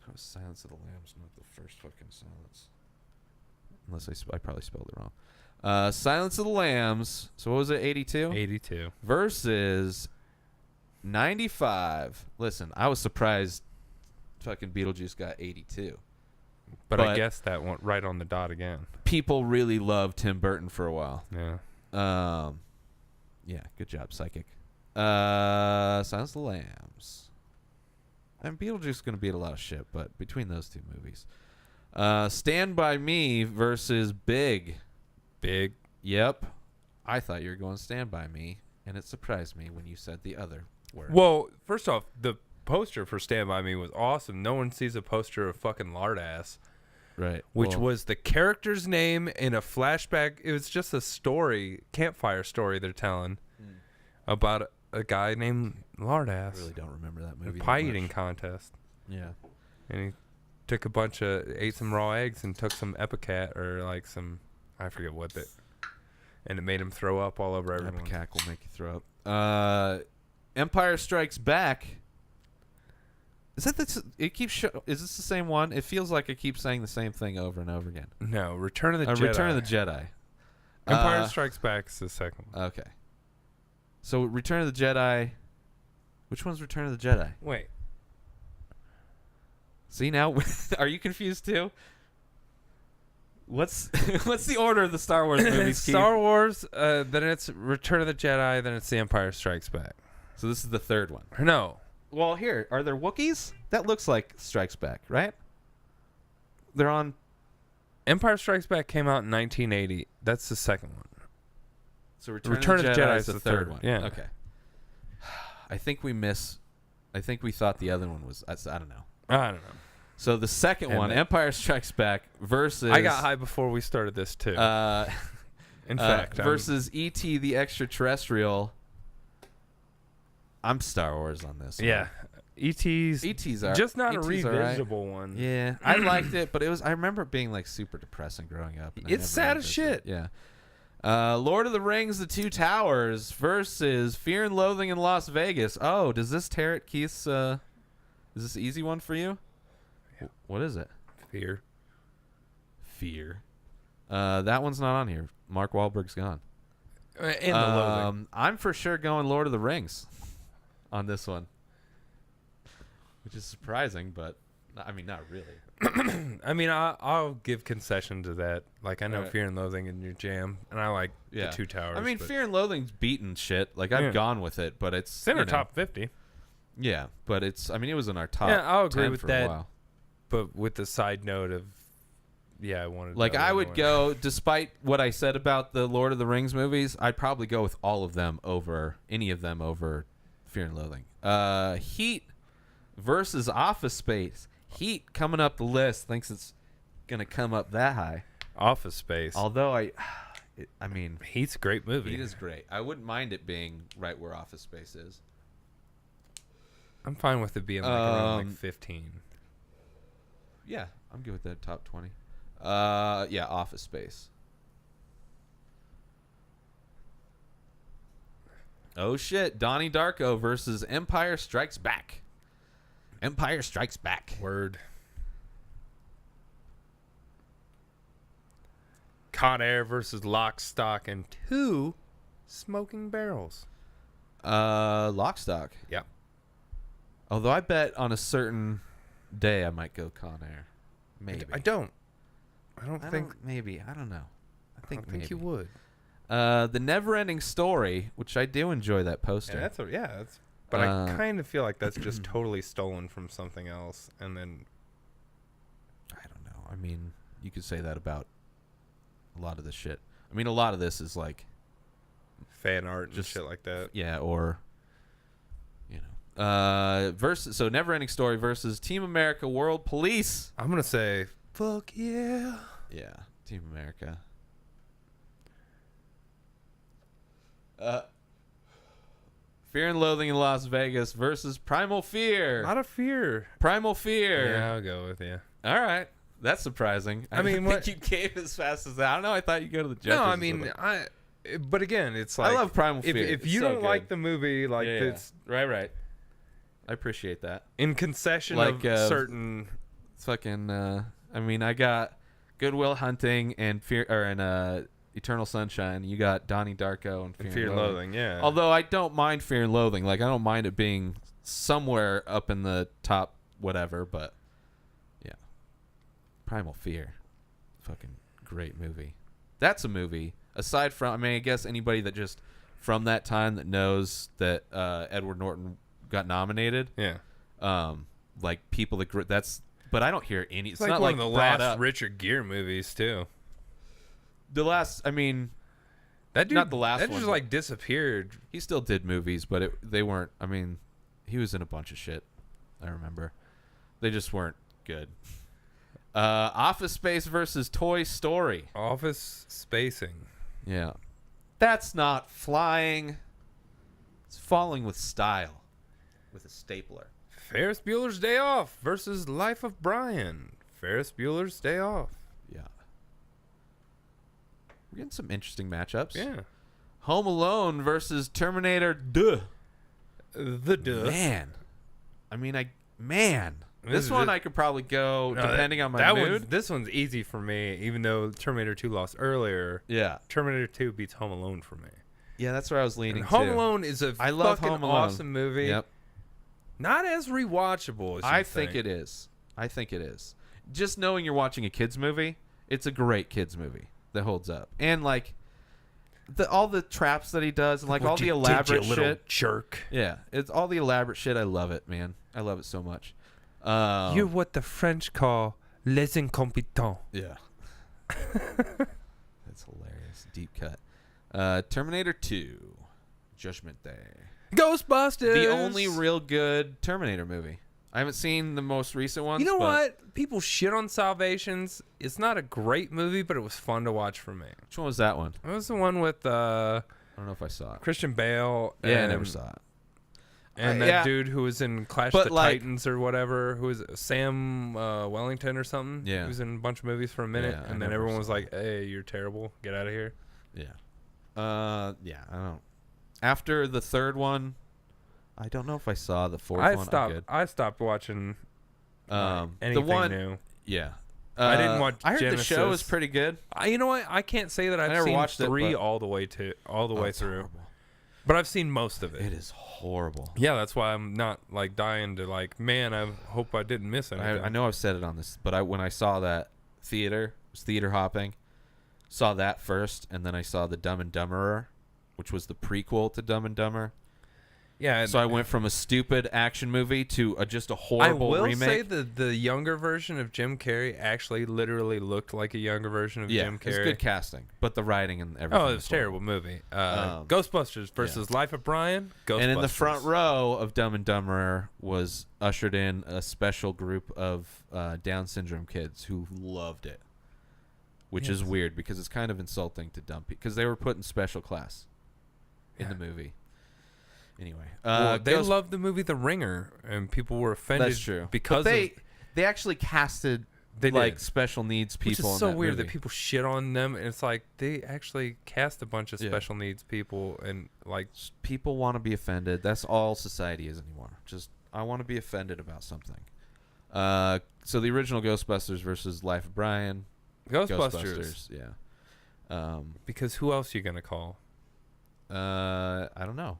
How is Silence of the Lambs not the first fucking silence? Unless I probably spelled it wrong. Silence of the Lambs. So what was it? 82? 82. Versus 95. Listen, I was surprised fucking Beetlejuice got 82. But I guess that went right on the dot again. People really loved Tim Burton for a while. Yeah. Yeah, good job, Psychic. Silence of the Lambs. And Beetlejuice is going to beat a lot of shit, but between those two movies. Stand By Me versus Big. Big. Yep. I thought you were going Stand By Me, and it surprised me when you said the other word. Well, first off, the poster for Stand By Me was awesome. No one sees a poster of fucking Lardass. Right. Which was the character's name in a flashback. It was just a story, campfire story they're telling about a guy named Lardass. I really don't remember that movie. Pie eating contest. Yeah. And he took ate some raw eggs and took some Epicat or like some, I forget what that, and it made him throw up all over everyone. Epicac will make you throw up. Empire Strikes Back. Is that it keeps is this the same one? It feels like it keeps saying the same thing over and over again. No, Return of the Jedi. Return of the Jedi. Empire Strikes Back is the second one. Okay. So Return of the Jedi. Which one's Return of the Jedi? Wait. See now, are you confused too? What's the order of the Star Wars movies? Star Wars, then it's Return of the Jedi, then it's The Empire Strikes Back. So this is the third one. No. Well, here, are there Wookiees? That looks like Strikes Back, right? They're on... Empire Strikes Back came out in 1980. That's the second one. So Return of the Jedi is the third one. Yeah. Okay. I think we thought the other one was... I don't know. I don't know. So the second one, Empire Strikes Back versus... I got high before we started this, too. In fact. Versus E.T. the Extraterrestrial... I'm Star Wars on this. Yeah. E.T.'s just not a revisitable one. Yeah. I liked it, but I remember it being like super depressing growing up. It's sad as shit. Yeah. Lord of the Rings, The Two Towers versus Fear and Loathing in Las Vegas. Oh, does this tear at Keith's... is this an easy one for you? Yeah. What is it? Fear. That one's not on here. Mark Wahlberg's gone. And the Loathing. I'm for sure going Lord of the Rings on this one, which is surprising, but I mean, not really. I mean, I'll give concession to that. Like, I know Fear and Loathing in your jam, and I like The Two Towers. I mean, Fear and Loathing's beaten shit. Like, I've gone with it, but it's in our top 50. Yeah, but it was in our top. Yeah, I'll agree 10 with for that. A while. But with the side note of, I wanted. Like, I would go, despite what I said about the Lord of the Rings movies, I'd probably go with all of them over any of them over Fear and Loathing. Heat versus Office Space. Heat coming up the list, thinks it's gonna come up that high. Office Space. Although I mean, Heat's a great movie. Heat is great. I wouldn't mind it being right where Office Space is. I'm fine with it being like around like 15. Yeah, I'm good with that top 20. Yeah, Office Space. Oh shit, Donnie Darko versus Empire Strikes Back. Empire Strikes Back. Word. Con Air versus Lock, Stock, and Two Smoking Barrels. Lock, Stock. Yeah. Although I bet on a certain day I might go Con Air. Maybe. I don't think maybe. I don't know. I think maybe you would. The Never-Ending Story, which I do enjoy that poster. Yeah, but I kind of feel like that's just totally stolen from something else, and then I don't know. I mean, you could say that about a lot of this shit. I mean, a lot of this is like fan art and shit like that. Yeah, or so Never-Ending Story versus Team America World Police. I'm gonna say fuck yeah. Yeah, Team America. Fear and Loathing in Las Vegas versus Primal Fear. Not a fear. Primal Fear. Yeah, I'll go with you. All right. That's surprising. I mean, think you gave as fast as that. I don't know. I thought you'd go to the judges. No, I mean, but again, it's like I love Primal Fear. If you don't like the movie, like it's right. I appreciate that. In concession of certain fucking. I mean, I got Good Will Hunting and Eternal Sunshine. You got Donnie Darko and Fear and Loathing. Yeah. Although I don't mind Fear and Loathing. Like, I don't mind it being somewhere up in the top whatever, but yeah. Primal Fear. Fucking great movie. That's a movie. Aside from, I mean, I guess anybody that just from that time that knows that Edward Norton got nominated. Yeah. like people that that's. But I don't hear any. It's like not one like of the brought last up. Richard Gere movies too. The last, I mean, That dude, not the last that one. just but like disappeared. he still did movies, but they weren't. I mean, he was in a bunch of shit. I remember. They just weren't good. Office Space versus Toy Story. Office spacing. Yeah. That's not flying. It's falling with style. With a stapler. Ferris Bueller's Day Off versus Life of Brian. Ferris Bueller's Day Off. Yeah. We're getting some interesting matchups. Yeah. Home Alone versus Terminator 2. The duh. Man. I mean, This This is one it. I could probably go No, depending on my mood. This one's easy for me, even though Terminator 2 lost earlier. Yeah. Terminator 2 beats Home Alone for me. Yeah, that's where I was leaning And Home to. Alone is a I love fucking Home Alone. awesome movie. Yep. Not as rewatchable as I think it is. Just knowing you're watching a kids movie, it's a great kids movie that holds up. And like all the traps that he does and like all the elaborate shit. Jerk. Yeah, it's all the elaborate shit. I love it, man. I love it so much. You're what the French call les incompetents. Yeah. That's hilarious. Deep cut. Terminator 2, Judgment Day. Ghostbusters. The only real good Terminator movie. I haven't seen the most recent ones. You know but what? People shit on Salvations. It's not a great movie, but it was fun to watch for me. Which one was that one? It was the one with I don't know if I saw it. Christian Bale. Yeah, I and, never saw it. And that yeah. dude who was in Clash But, of the like- Titans or whatever, who was Sam Wellington or something. Yeah. He was in a bunch of movies for a minute, Yeah, I and then never everyone was saw like, "Hey, you're terrible. Get out of here." Yeah. Yeah, I don't. After the third one, I don't know if I saw the fourth one. I'm good. I stopped watching anything the one, new. yeah. I didn't watch I heard the show was Genesis. pretty good. You know what? I can't say that I've never seen watched it, 3 but- all the way through, It's horrible. but I've seen most of it. It is horrible. Yeah, that's why I'm not like dying to like. Man, I hope I didn't miss anything. I know I've said it on this, but when I saw that was theater hopping, saw that first, and then I saw the Dumb and Dumberer, which was the prequel to Dumb and Dumber. Yeah, So I went from a stupid action movie to just a horrible I will remake. say the younger version of Jim Carrey actually literally looked like a younger version of Jim Carrey. It's good casting, but the writing and everything. Oh, it was was a terrible movie. Ghostbusters versus Life of Brian. Ghostbusters. And in the front row of Dumb and Dumberer was ushered in a special group of Down syndrome kids who loved it, which is weird because it's kind of insulting to dumb people because they were put in special class in the movie. Anyway, they loved the movie The Ringer, and people were offended. That's true because but they actually casted They like did. special needs people. which is in so that weird movie. that people shit on them, and it's like they actually cast a bunch of Yeah. special needs people, and like People want to be offended. That's all society is anymore. Just I want to be offended about something. So the original Ghostbusters versus Life of Brian. Ghostbusters. Yeah. Because who else you gonna call? I don't know.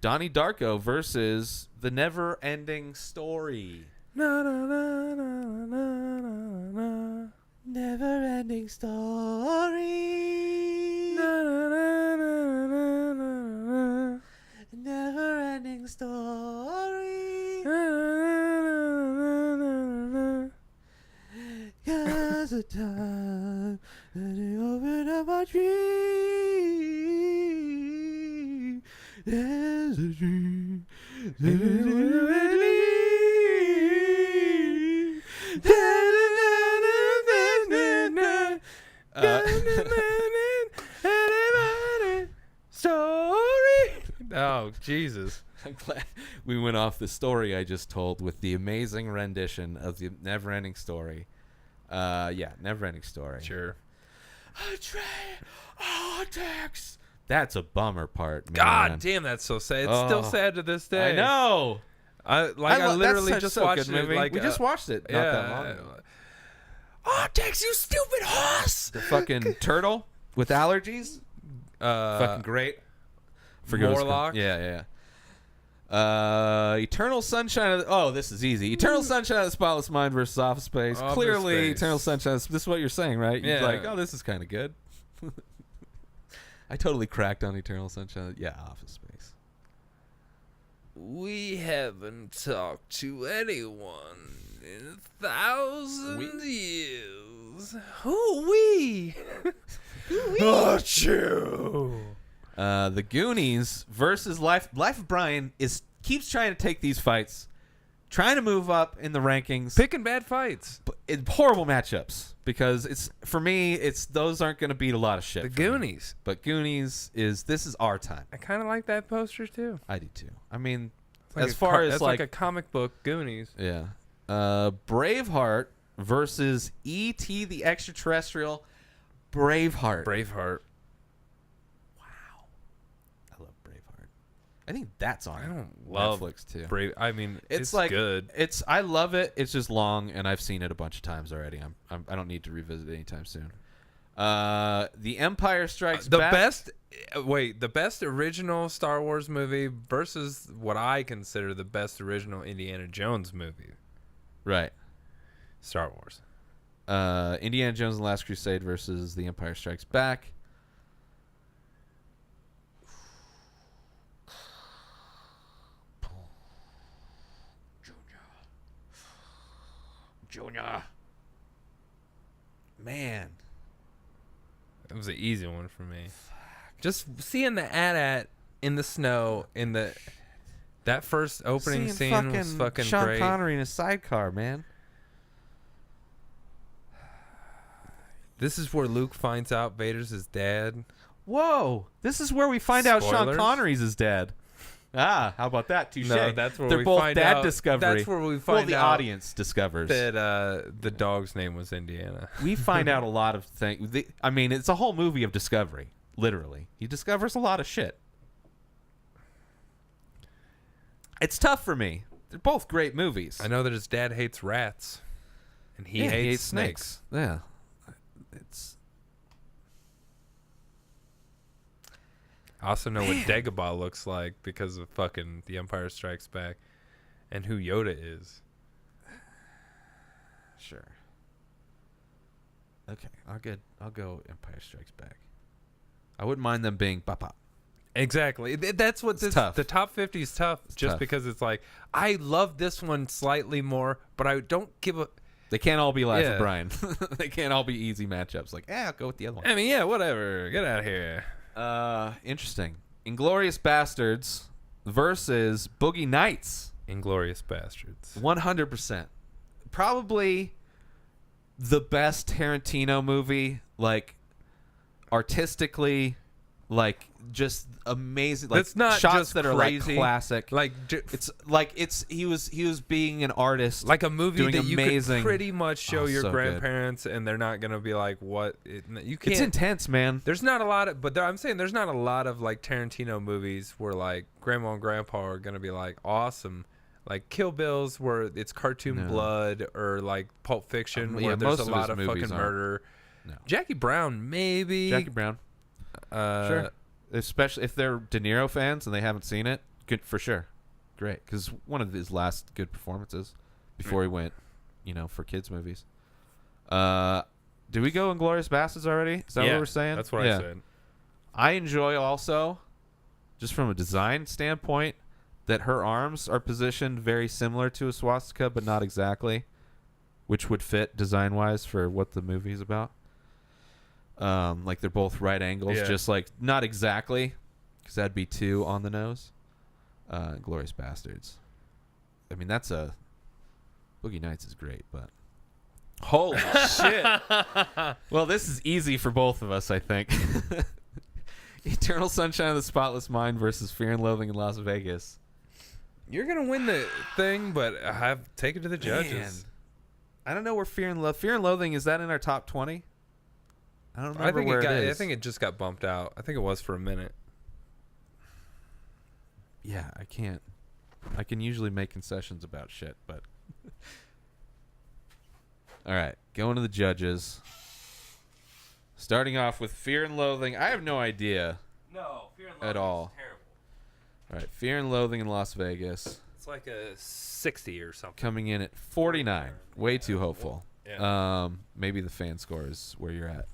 Donnie Darko versus The Never Ending Story. Na, na, na, na, na, na, na. Never Ending Story. Na, na, na, na, na, na, na. Never Ending Story. Na, na, na, na, na. There's a time that you open up my dream. There's a dream. There's a dream. Story. Oh Jesus! I'm glad we went off the story I just told with the amazing rendition of the Never-Ending Story. Never-Ending Story. Sure. Text. That's a bummer part, man. God damn, that's so sad. It's still Oh, sad to this day. I know. I literally that's just such a watched good it. movie. Like we just watched it not that long ago. Oh, Tex, you stupid horse! The fucking turtle with allergies. Fucking great. Forget what it's called. Morlock? Yeah. Eternal Sunshine of the... Oh, this is easy. Eternal Sunshine of the Spotless Mind versus Office Space. Office Clearly, Space. Eternal Sunshine... This is what you're saying, right? You're Yeah. like, oh, this is kind of good. I totally cracked on Eternal Sunshine. Yeah, Office Space. We haven't talked to anyone in 1,000 years. Who we? Achoo. The Goonies versus Life of Brian keeps trying to take these fights, trying to move up in the rankings, Picking bad fights. horrible matchups because those aren't going to beat a lot of shit. The for me. Goonies. But Goonies this is our time. I kind of like that poster too. I do too. I mean, Like as far as that's like a comic book Goonies. yeah, Braveheart versus E.T. the Extraterrestrial. Braveheart. Braveheart. I love Braveheart. I think that's on. I don't love Netflix too. I mean, it's like good. I love it. It's just long, and I've seen it a bunch of times already. I don't need to revisit it anytime soon. The Empire Strikes Back. The best original Star Wars movie versus what I consider the best original Indiana Jones movie. Right. Star Wars. Indiana Jones and the Last Crusade versus The Empire Strikes Back. Junior. Man. It was an easy one for me. Just seeing the AT-AT in the snow that first opening scene was fucking Sean great. Connery in a sidecar, man. This is where Luke finds out Vader's his dad. Whoa! This is where we find out Sean Spoilers? Connery's his dad. Ah, how about that? Touche. No, that's where they're we both find dad out. discovery. That's where we find the out audience discovers that the dog's name was Indiana. We find out a lot of things. I mean, it's a whole movie of discovery. Literally, he discovers a lot of shit. It's tough for me. They're both great movies. I know that his dad hates rats, and he hates snakes. Yeah, it's. I also know what Dagobah looks like because of fucking The Empire Strikes Back, and who Yoda is. Sure. Okay, I'll go Empire Strikes Back. I wouldn't mind them being pop. Exactly. That's what tough. The top 50 is tough just tough. because it's like, I love this one slightly more, but I don't give a... They can't all be Life Yeah. of Brian. They can't all be easy matchups. Like, I'll go with the other one. I mean, yeah, whatever. Get out of here. Interesting. Inglourious Bastards versus Boogie Nights. Inglorious Bastards. 100%. Probably the best Tarantino movie, like, artistically, like, just amazing. Like, It's not shots just that are crazy. like classic. It's he was being an artist, like a movie doing that you amazing. could pretty much show your so good. grandparents, and they're not gonna be like, "What?" You can't. It's intense, man. There's not a lot of, but I'm saying there's not a lot of like Tarantino movies where like grandma and grandpa are gonna be like awesome, like Kill Bills where it's cartoon blood, or like Pulp Fiction where there's most a of lot his of movies fucking aren't. murder. No. Jackie Brown maybe. Jackie Brown, sure. Especially if they're De Niro fans and they haven't seen it, good for sure. Great, because one of his last good performances before he went, for kids movies. Did we go Inglourious Bastards already? Is that what we're saying? That's what I said. I enjoy also, just from a design standpoint, that her arms are positioned very similar to a swastika, but not exactly, which would fit design-wise for what the movie's about. Like they're both right angles, just like not exactly, because that'd be too on the nose. Glorious Bastards. I mean, Boogie Nights is great, but holy shit! Well, this is easy for both of us, I think. Eternal Sunshine of the Spotless Mind versus Fear and Loathing in Las Vegas. You're gonna win the thing, but take it to the judges. Man. I don't know where Fear and Loathing is. That in our top 20? I don't remember where it is. I think it just got bumped out. I think it was for a minute. Yeah, I can't. I can usually make concessions about shit, but all right, going to the judges. Starting off with Fear and Loathing. I have no idea. No, Fear and Loathing at all. is terrible. All right, Fear and Loathing in Las Vegas. It's like a 60 or something. Coming in at 49. Way too hopeful. Yeah. Maybe the fan score is where you're at.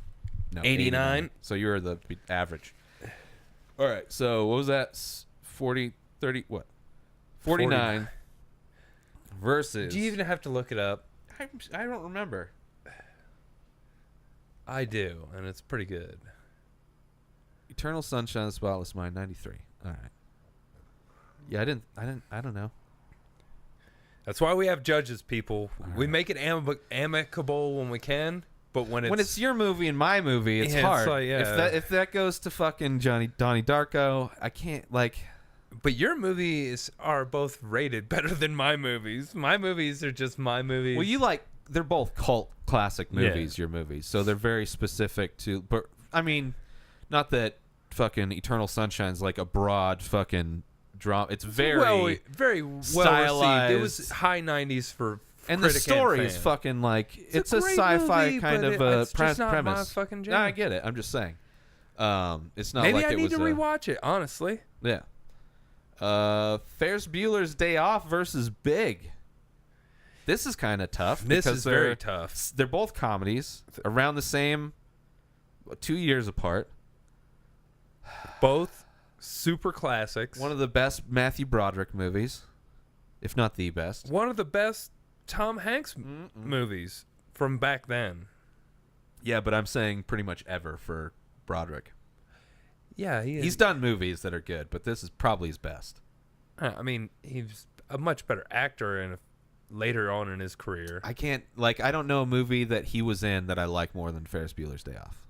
No, 89. So you're the average. All right, so what was that? 40, 30, what? 49 versus. Do you even have to look it up? I don't remember. I do, and it's pretty good. Eternal Sunshine of the Spotless Mind, 93. All right. Yeah, I don't know. That's why we have judges, people. We make it amicable when we can, but when it's your movie and my movie, it's hard. Like, yeah. If that goes to fucking Donnie Darko, I can't, like... But your movies are both rated better than my movies. My movies are just my movies. Well, they're both cult classic movies, your movies, so they're very specific to... But, I mean, not that fucking Eternal Sunshine's like a broad fucking... drama. It's very well stylized. Received. It was high 90s for and the critic story and is fan. fucking like it's a great sci-fi movie, kind but of a it's just not premise. my fucking No, genre. I get it. I'm just saying. It's not Maybe like I it need was to rewatch it. Honestly, yeah. Ferris Bueller's Day Off versus Big. This is kind of tough. This because is very tough. They're both comedies around the same 2 years apart. Both super classics. One of the best Matthew Broderick movies, if not the best. One of the best Tom Hanks movies from back then. Yeah, but I'm saying pretty much ever for Broderick. Yeah, He's done movies that are good, but this is probably his best. I mean, he's a much better actor later on in his career. I don't know a movie that he was in that I like more than Ferris Bueller's Day Off.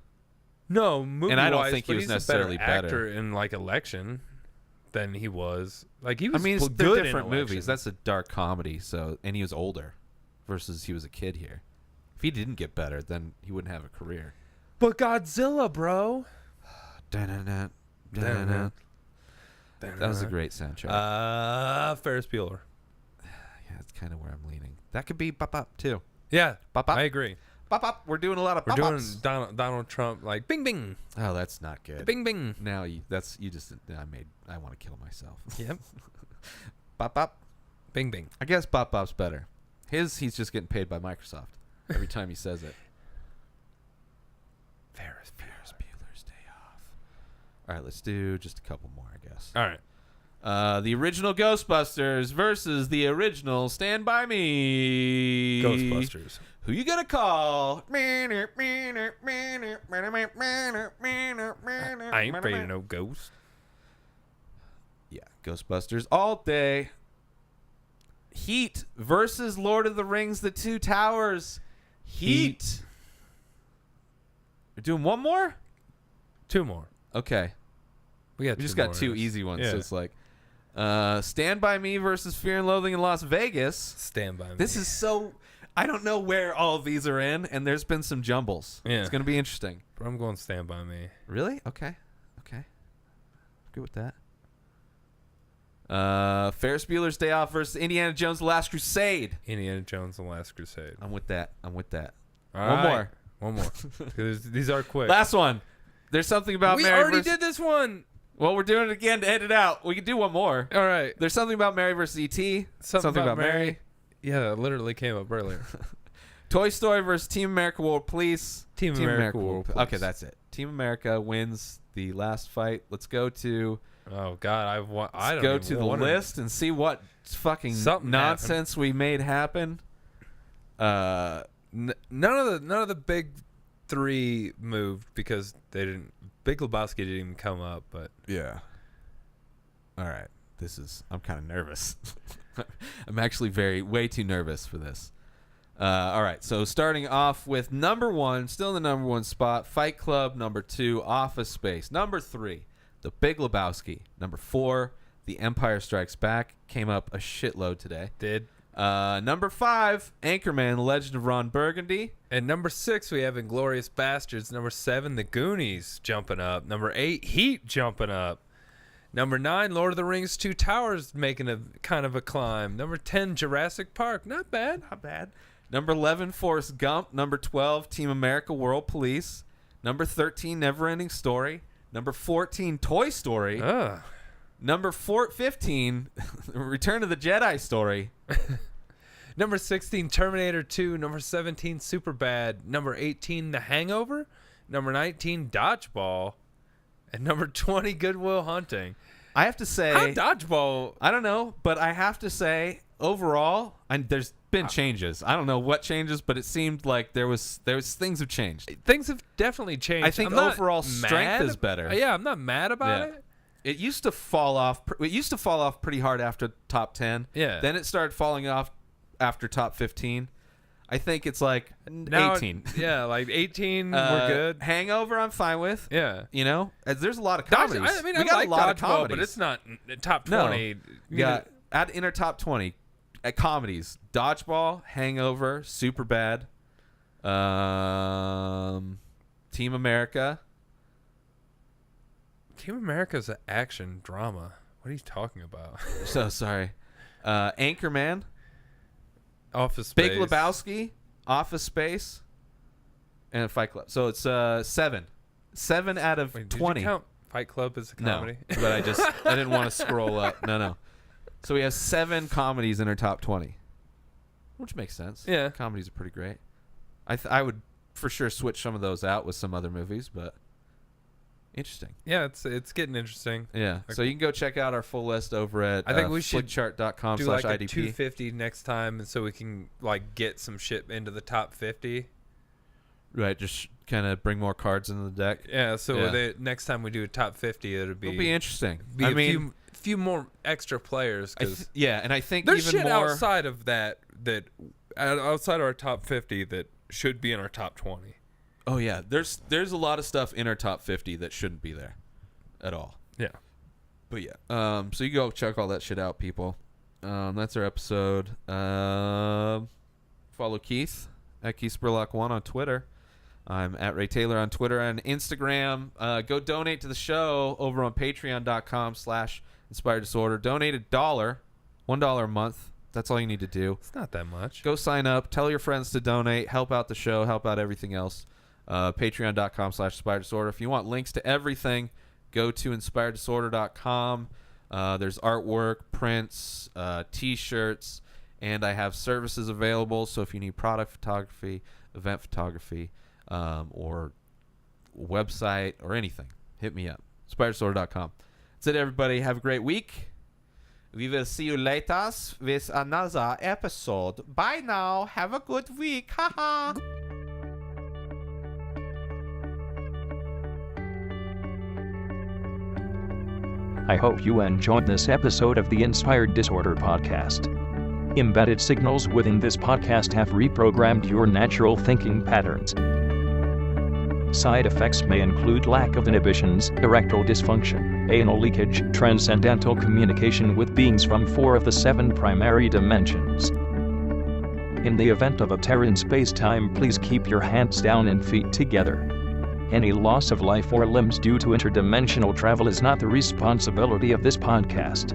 No, movie-wise, And I don't think he but was he's necessarily a better better. actor in like Election than he was. Like he was. I mean, good they're in different Election. movies. That's a dark comedy, and he was older versus he was a kid here. If he didn't get better, then he wouldn't have a career. But Godzilla, bro. Dun-dun-dun, dun-dun-dun. That was a great soundtrack. Ferris Bueller. Yeah, that's kind of where I'm leaning. That could be Bop Bop too. Yeah, Bop Bop. I agree. Bop Bop. We're doing a lot of We're Bop doing Bops. Donald Trump like bing bing, Oh, that's not good. bing bing. Now you just I want to kill myself. Yep, Bop Bop. bing bing. I guess Bop Bop's better. He's just getting paid by Microsoft every time he says it. Ferris Bueller's Day Off. All right, let's do just a couple more, I guess. All right, The original Ghostbusters versus the original Stand By Me. Ghostbusters. Who you gonna call? I ain't afraid of no ghost. Yeah, Ghostbusters all day. Heat versus Lord of the Rings: The Two Towers. Heat. We're doing one more? Two more. Okay. We just got two easy ones, so it's like Stand By Me versus Fear and Loathing in Las Vegas. Stand By Me. This is so... I don't know where all of these are in, and there's been some jumbles. Yeah. It's going to be interesting. But I'm going Stand By Me. Really? Okay. Good with that. Ferris Bueller's Day Off versus Indiana Jones: The Last Crusade. Indiana Jones: The Last Crusade. I'm with that. All One right. more. One more. 'Cause these are quick. Last one. There's something about we Mary already versus... did this one. Well, we're doing it again to end it out. We can do one more. All right. There's something about Mary versus E.T. Something about Mary. Yeah, it literally came up earlier. Toy Story versus Team America World Police. Team America World Police. Okay, that's it. Team America wins the last fight. Let's go to Oh God, let's go to the list and see what fucking Something nonsense we made happen. None of the big three moved because they didn't. Big Lebowski didn't even come up, but Yeah. All right. I'm kind of nervous. I'm actually way too nervous for this. All right. So starting off with number one, still in the number one spot, Fight Club. Number 2, Office Space. Number 3, The Big Lebowski. Number 4, The Empire Strikes Back. Came up a shitload today. did. Number 5, Anchorman: The Legend of Ron Burgundy. And number 6, we have Inglourious Bastards. Number 7, The Goonies jumping up. Number 8, Heat jumping up. Number 9, Lord of the Rings: Two Towers making a kind of a climb. Number 10, Jurassic Park. Not bad. Not bad. Number 11, Forrest Gump. Number 12, Team America World Police. Number 13, Neverending Story. Number 14, Toy Story. Ugh. Number 15, Return of the Jedi Story. Number 16, Terminator 2. Number 17, Superbad. Number 18, The Hangover. Number 19, Dodgeball. And number 20, Good Will Hunting. I have to say, How dodgeball? I don't know, but I have to say, overall, and there's been changes. I don't know what changes, but it seemed like there was things have changed. Things have definitely changed. I think I'm not overall strength is better. Yeah, I'm not mad about it. It used to fall off. It used to fall off pretty hard after top 10. Yeah. Then it started falling off after top 15. I think it's like Now, 18. Yeah, like 18. We're good. Hangover, I'm fine with. Yeah. You know, there's a lot of comedies. I mean, we I got like a lot of dodgeball, comedies, but it's not top 20. Yeah, add in our top 20 at comedies: Dodgeball, Hangover, Superbad, Team America. Team America's an action drama. What are you talking about? So sorry. Anchorman, Office Space. Big Lebowski, Office Space, and Fight Club. So it's 7. 7 out of Wait, 20. Did you count Fight Club as a comedy? No, but I didn't want to scroll up. No. So we have 7 comedies in our top 20, which makes sense. Yeah. Comedies are pretty great. I would for sure switch some of those out with some other movies, but interesting. Yeah, it's getting interesting. Yeah. So you can go check out our full list over at I think we should flickchart.com/IDP. Do like a 250 next time, so we can like get some shit into the top 50. Right, just kind of bring more cards into the deck. Yeah, so next time we do a top 50, it'll be interesting. I mean, few more extra players. And I think there's even shit more outside of that outside our top 50 that should be in our top 20. Oh yeah, there's a lot of stuff in our top 50 that shouldn't be there at all. Yeah. But yeah, so you go check all that shit out, people. That's our episode. Follow Keith at Keith Spurlock1 on Twitter. I'm at Ray Taylor on Twitter and Instagram. Go donate to the show over on patreon.com/Inspired Disorder. Donate $1 a month. That's all you need to do. It's not that much. Go sign up. Tell your friends to donate. Help out the show. Help out everything else. Patreon.com/Inspired Disorder. If you want links to everything, go to InspiredDisorder.com. There's artwork, prints, T-shirts, and I have services available. So if you need product photography, event photography, or website or anything, hit me up. InspiredDisorder.com. That's it, everybody. Have a great week. We will see you later with another episode. Bye now. Have a good week. Haha. I hope you enjoyed this episode of the Inspired Disorder podcast. Embedded signals within this podcast have reprogrammed your natural thinking patterns. Side effects may include lack of inhibitions, erectile dysfunction, anal leakage, transcendental communication with beings from 4 of the 7 primary dimensions. In the event of a tear in space-time, please keep your hands down and feet together. Any loss of life or limbs due to interdimensional travel is not the responsibility of this podcast.